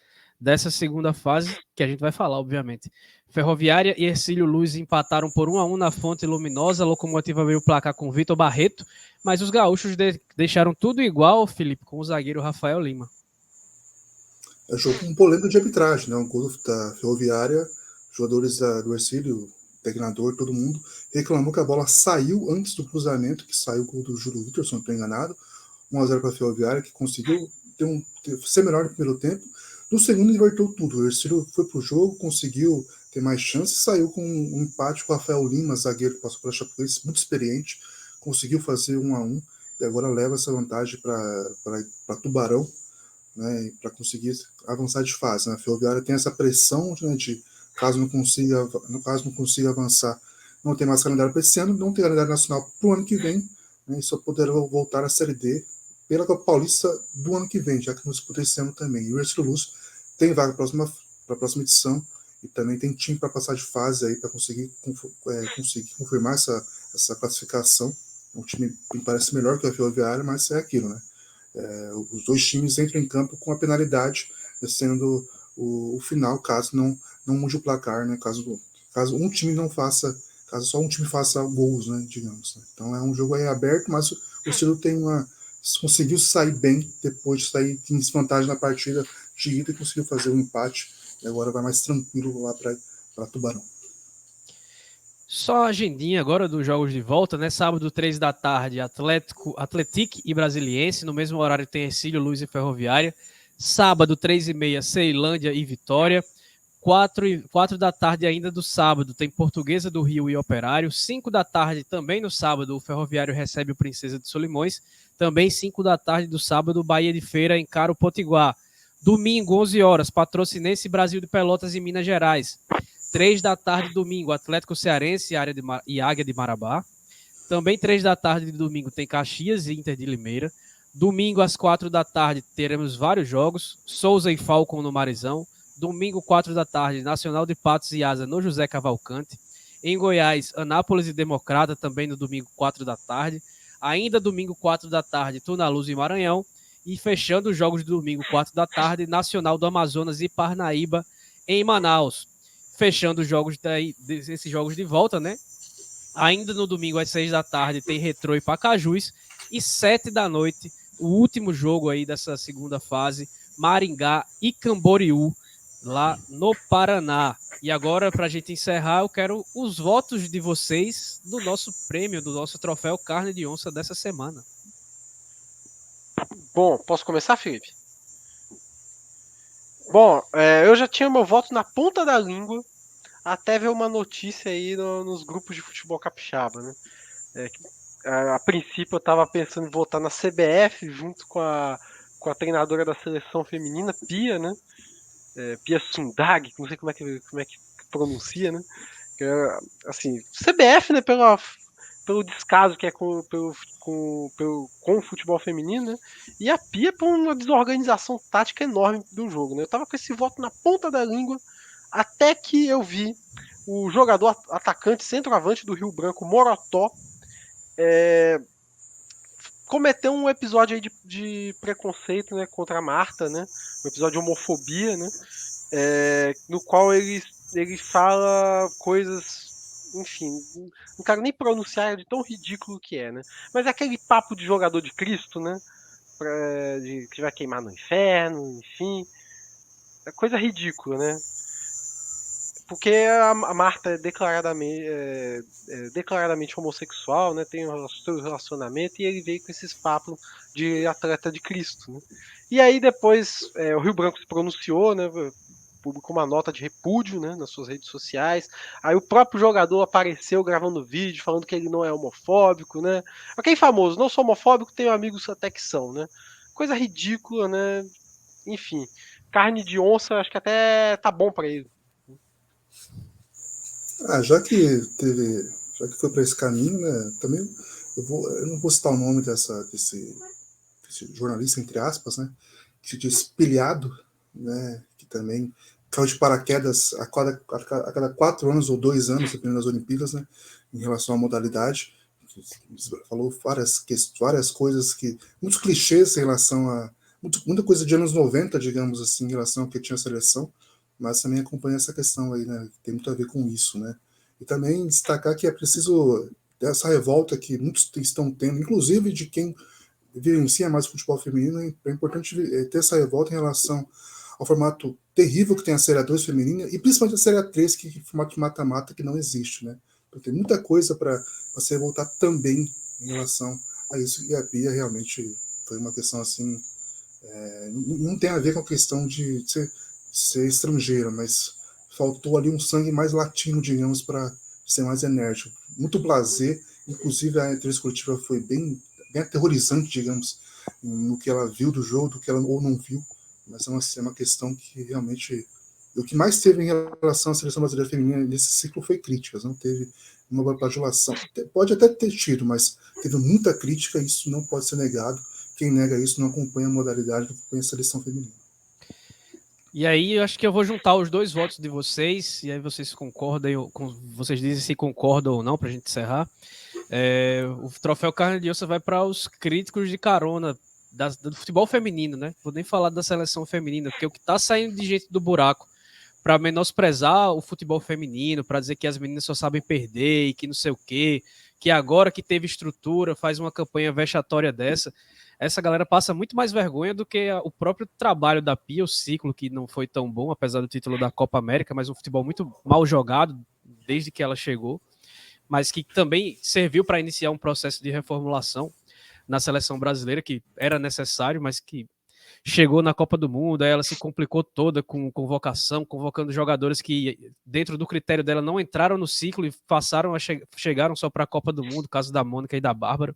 dessa segunda fase, que a gente vai falar, obviamente. Ferroviária e Hercílio Luz empataram por 1-1 na Fonte Luminosa. A Locomotiva veio placar com Vitor Barreto, mas os gaúchos deixaram tudo igual, Felipe, com o zagueiro Rafael Lima. É jogo com polêmica de arbitragem, né? Um gol da Ferroviária, jogadores do Hercílio, treinador, todo mundo, reclamou que a bola saiu antes do cruzamento, que saiu o gol do Júlio Vitor, se não estou enganado, 1-0 para a Ferroviária, que conseguiu ser melhor no primeiro tempo. No segundo, invertou tudo. O Hercílio foi pro jogo, conseguiu ter mais chances, saiu com um empate com o Rafael Lima, zagueiro que passou pela Chapecoense, muito experiente, conseguiu fazer 1-1 e agora leva essa vantagem para Tubarão, né, para conseguir avançar de fase. Né? A Ferroviária tem essa pressão, né, de caso não consiga avançar, não tem mais calendário para esse ano, não tem calendário nacional para o ano que vem, né, e só poderão voltar à Série D pela Copa Paulista do ano que vem, já que não disputa esse ano também. E o Hercílio Luz tem vaga para a próxima edição e também tem time para passar de fase aí para conseguir confirmar essa classificação. um time que me parece melhor que a Ferroviária, mas é aquilo, né? Os dois times entram em campo com a penalidade, sendo o final, caso não mude o placar, né? Caso um time não faça, caso só um time faça gols, né? Digamos. Né? Então é um jogo aí aberto, mas o Ciro conseguiu sair bem depois de sair em desvantagem na partida de ida e conseguiu fazer um empate. E agora vai mais tranquilo lá para Tubarão. Só a agendinha agora dos jogos de volta, né? Sábado, 3 da tarde, Atlético e Brasiliense. No mesmo horário tem Ercílio, Luz e Ferroviária. Sábado, 3h30, Ceilândia e Vitória. 4 da tarde ainda do sábado, tem Portuguesa do Rio e Operário. 5 da tarde também no sábado, o Ferroviário recebe o Princesa de Solimões. Também 5 da tarde do sábado, Bahia de Feira encara o Potiguar. Domingo, 11 horas, Patrocinense, Brasil de Pelotas e Minas Gerais. 3 da tarde, domingo, Atlético Cearense e Águia de Marabá. Também 3 da tarde de domingo tem Caxias e Inter de Limeira. Domingo, às 4 da tarde, teremos vários jogos. Souza e Falcon no Marizão. Domingo, 4 da tarde, Nacional de Patos e Asa no José Cavalcante. Em Goiás, Anápolis e Democrata, também no domingo, 4 da tarde. Ainda domingo, 4 da tarde, Tunaluz e Maranhão. E fechando os jogos de domingo, 4 da tarde, Nacional do Amazonas e Parnaíba em Manaus. Fechando os jogos esses jogos de volta, né? Ainda no domingo, às 6 da tarde, tem Retrô e Pacajus. E 7 da noite, o último jogo aí dessa segunda fase, Maringá e Camboriú, lá no Paraná. E agora, para a gente encerrar, eu quero os votos de vocês do nosso prêmio, do nosso troféu Carne de Onça dessa semana. Bom, posso começar, Felipe? Bom, eu já tinha meu voto na ponta da língua até ver uma notícia aí nos grupos de futebol capixaba, né? A princípio eu estava pensando em votar na CBF junto com a treinadora da seleção feminina, Pia, né? Pia Sundag, não sei como é que pronuncia, né? Assim, CBF, né? Pelo descaso que é com o futebol feminino, né? E a Pia por uma desorganização tática enorme do jogo, né? Eu tava com esse voto na ponta da língua até que eu vi o jogador atacante centroavante do Rio Branco, Morotó, cometeu um episódio aí de preconceito, né, contra a Marta, né? Um episódio de homofobia, né? No qual ele fala coisas, enfim, não quero nem pronunciar de tão ridículo que é, né? Mas é aquele papo de jogador de Cristo, né? Que vai queimar no inferno, enfim. É coisa ridícula, né? Porque a Marta é declaradamente homossexual, né? Tem um seu relacionamento e ele veio com esses papos de atleta de Cristo, né? E aí depois o Rio Branco se pronunciou, né? Publicou uma nota de repúdio, né, nas suas redes sociais. Aí o próprio jogador apareceu gravando vídeo falando que ele não é homofóbico, né? Ok, famoso, não sou homofóbico, tenho amigos até que são, né? Coisa ridícula, né? Enfim, carne de onça, acho que até tá bom para ele. Já que foi para esse caminho, né? Também eu não vou citar o nome desse jornalista, entre aspas, né? Que se diz pilhado, né? Que também caiu de paraquedas a cada 4 anos ou 2 anos, dependendo das Olimpíadas, né? Em relação à modalidade. Falou várias coisas, muitos clichês em relação a muita coisa de anos 90, digamos assim, em relação ao que tinha a seleção, mas também acompanha essa questão aí, né? Tem muito a ver com isso, né? E também destacar que é preciso essa revolta que muitos estão tendo, inclusive de quem vivencia mais o futebol feminino, é importante ter essa revolta em relação ao formato terrível que tem a Série A2 feminina e principalmente a Série A3, que é formato de mata-mata que não existe, né? Então, tem muita coisa para se revoltar também em relação a isso, e a Pia realmente foi uma questão assim, não tem a ver com a questão de ser estrangeira, mas faltou ali um sangue mais latino, digamos, para ser mais enérgico. Muito blasé, inclusive a entrevista coletiva foi bem aterrorizante, digamos, no que ela viu do jogo, do que ela ou não viu, mas é uma questão que realmente... O que mais teve em relação à seleção brasileira feminina nesse ciclo foi críticas, não teve uma bajulação. Pode até ter tido, mas teve muita crítica, e isso não pode ser negado. Quem nega isso não acompanha a modalidade, não acompanha a seleção feminina. E aí, eu acho que eu vou juntar os dois votos de vocês, e aí vocês concordam, vocês dizem se concordam ou não, pra gente encerrar. O troféu Carne de Ossa vai para os críticos de carona do futebol feminino, né? Vou nem falar da seleção feminina, porque o que tá saindo de gente do buraco para menosprezar o futebol feminino, para dizer que as meninas só sabem perder e que não sei o quê, que agora que teve estrutura faz uma campanha vexatória dessa. Essa galera passa muito mais vergonha do que o próprio trabalho da Pia, o ciclo que não foi tão bom, apesar do título da Copa América, mas um futebol muito mal jogado desde que ela chegou, mas que também serviu para iniciar um processo de reformulação na seleção brasileira, que era necessário, mas que chegou na Copa do Mundo, aí ela se complicou toda com convocação, convocando jogadores que, dentro do critério dela, não entraram no ciclo e passaram chegaram só para a Copa do Mundo, caso da Mônica e da Bárbara.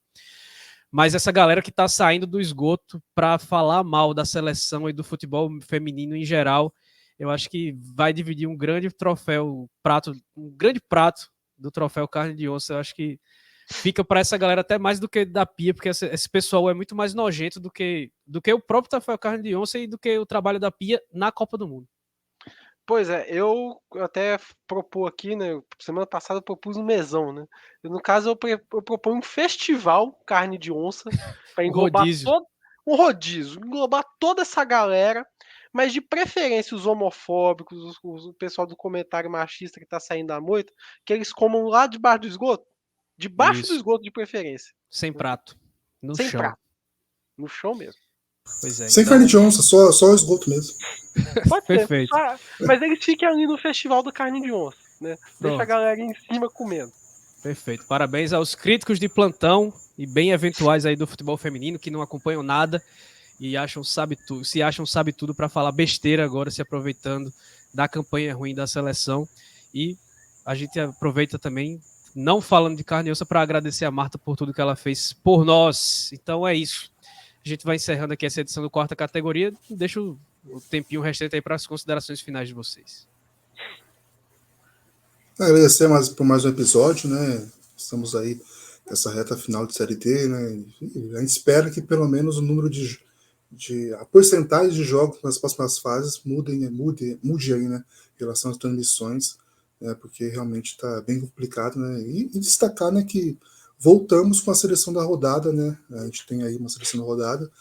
Mas essa galera que está saindo do esgoto para falar mal da seleção e do futebol feminino em geral, eu acho que vai dividir um grande troféu, um grande prato do troféu Carne de Onça. Eu acho que fica para essa galera até mais do que da Pia, porque esse pessoal é muito mais nojento do que o próprio troféu Carne de Onça e do que o trabalho da Pia na Copa do Mundo. Pois é, eu até propus aqui, né? Semana passada eu propus um mesão, né? No caso, eu proponho um festival Carne de Onça para englobar um rodízio, englobar toda essa galera, mas de preferência os homofóbicos, o pessoal do comentário machista que tá saindo da moita, que eles comam lá debaixo do esgoto. Debaixo do esgoto, de preferência. Sem prato. No Sem chão. prato. No chão mesmo. Pois é. Sem carne de onça, só o esgoto mesmo. Pode ser. Perfeito. Mas eles fiquem ali no festival do Carne de Onça, né? Pronto. Deixa a galera em cima comendo. Perfeito. Parabéns aos críticos de plantão e bem eventuais aí do futebol feminino que não acompanham nada e se acham sabe tudo para falar besteira agora, se aproveitando da campanha ruim da seleção. E a gente aproveita também, não falando de carne e osso, para agradecer a Marta por tudo que ela fez por nós. Então é isso. A gente vai encerrando aqui essa edição do Quarta Categoria. Deixa o tempinho restante aí para as considerações finais de vocês. Agradecer por mais um episódio, né? Estamos aí nessa reta final de Série D, né? E a gente espera que pelo menos o número a porcentagem de jogos nas próximas fases mude aí, né? Em relação às transmissões, né? Porque realmente está bem complicado, né? E destacar, né, que voltamos com a seleção da rodada, né? A gente tem aí uma seleção da rodada.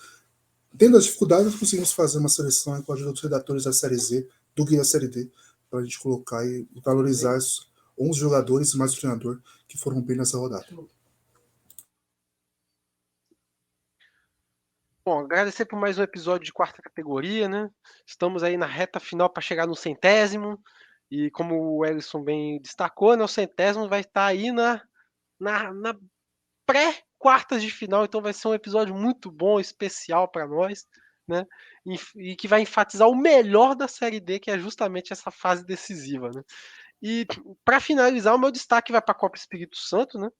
Tendo as dificuldades, conseguimos fazer uma seleção com a ajuda dos redatores da Série Z, do Guia Série D, para a gente colocar e valorizar os 11 jogadores mais o treinador que foram bem nessa rodada. Bom, agradecer por mais um episódio de Quarta Categoria, né? Estamos aí na reta final para chegar no 100º. E como o Ellison bem destacou, né, o 100º vai estar aí na pré-quartas de final, então vai ser um episódio muito bom, especial para nós, né? E que vai enfatizar o melhor da Série D, que é justamente essa fase decisiva, né? E para finalizar, o meu destaque vai para a Copa Espírito Santo, né?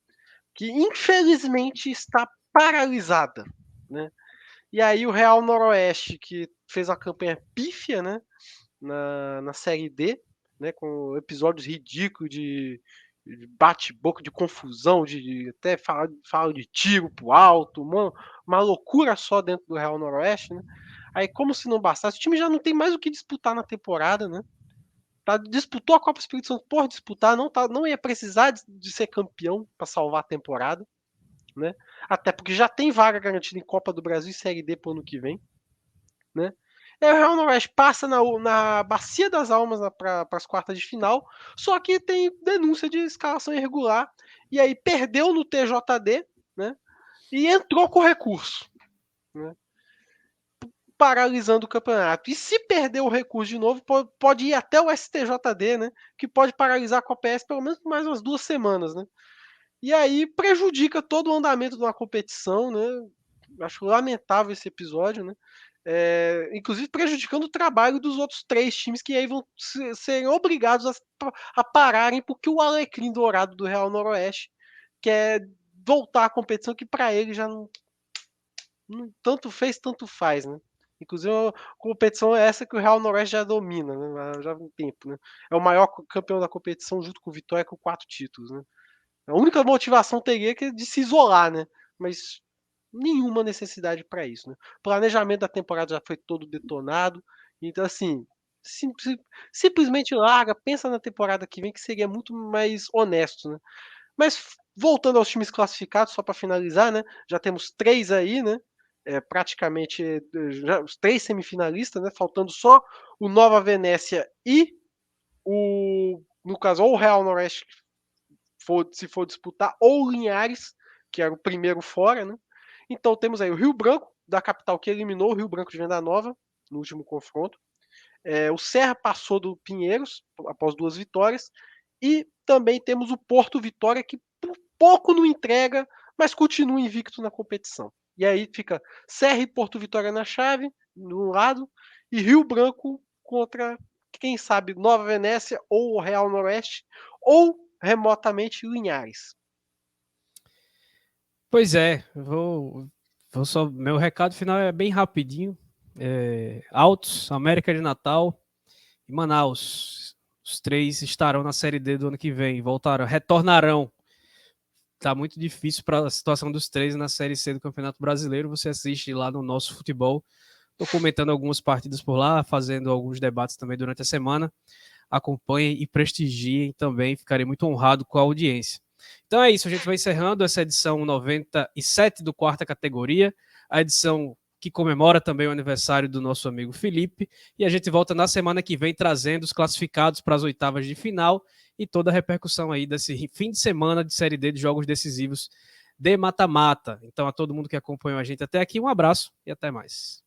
Que infelizmente está paralisada, né? E aí o Real Noroeste, que fez uma campanha pífia, né? Na Série D, né? Com episódios ridículos de bate-boca, de confusão, de até fala de tiro pro alto, uma loucura só dentro do Real Noroeste, né? Aí, como se não bastasse, o time já não tem mais o que disputar na temporada, né? Disputou a Copa Espírito Santo por disputar, não ia precisar de ser campeão para salvar a temporada, né? Até porque já tem vaga garantida em Copa do Brasil e Série D pro ano que vem, né? E aí o Real Noroeste passa na Bacia das Almas para as quartas de final, só que tem denúncia de escalação irregular, e aí perdeu no TJD, né? E entrou com recurso, né? Paralisando o campeonato. E se perder o recurso de novo, pode ir até o STJD, né? Que pode paralisar a Copa PS pelo menos por mais umas 2 semanas, né? E aí prejudica todo o andamento de uma competição, né? Acho lamentável esse episódio, né? Inclusive prejudicando o trabalho dos outros 3 times que aí vão ser obrigados a pararem porque o Alecrim Dourado do Real Noroeste quer voltar à competição que para ele já não tanto fez, tanto faz, né? Inclusive a competição é essa que o Real Noroeste já domina, né? Já há um tempo, né? É o maior campeão da competição junto com o Vitória com 4 títulos, né? A única motivação teria que de se isolar, né? Mas nenhuma necessidade para isso, né? O planejamento da temporada já foi todo detonado, então assim, simplesmente larga, pensa na temporada que vem, que seria muito mais honesto, né? Mas voltando aos times classificados, só para finalizar, né? Já temos 3 aí, né? Praticamente já, os 3 semifinalistas, né? Faltando só o Nova Venécia e no caso, ou o Real Noroeste, se for disputar, ou o Linhares, que era o primeiro fora, né? Então temos aí o Rio Branco, da capital, que eliminou o Rio Branco de Venda Nova no último confronto. O Serra passou do Pinheiros após 2 vitórias. E também temos o Porto Vitória, que por pouco não entrega, mas continua invicto na competição. E aí fica Serra e Porto Vitória na chave, no lado, e Rio Branco contra, quem sabe, Nova Venécia ou o Real Noroeste, ou remotamente Linhares. Pois é, vou só. Meu recado final é bem rapidinho. Altos, América de Natal e Manaus. Os 3 estarão na Série D do ano que vem. Retornarão. Tá muito difícil para a situação dos 3 na Série C do Campeonato Brasileiro. Você assiste lá no Nosso Futebol. Estou comentando algumas partidas por lá, fazendo alguns debates também durante a semana. Acompanhem e prestigiem também. Ficarei muito honrado com a audiência. Então é isso, a gente vai encerrando essa edição 97 do Quarta Categoria, a edição que comemora também o aniversário do nosso amigo Felipe, e a gente volta na semana que vem trazendo os classificados para as oitavas de final e toda a repercussão aí desse fim de semana de Série D de jogos decisivos de mata-mata. Então a todo mundo que acompanhou a gente até aqui, um abraço e até mais.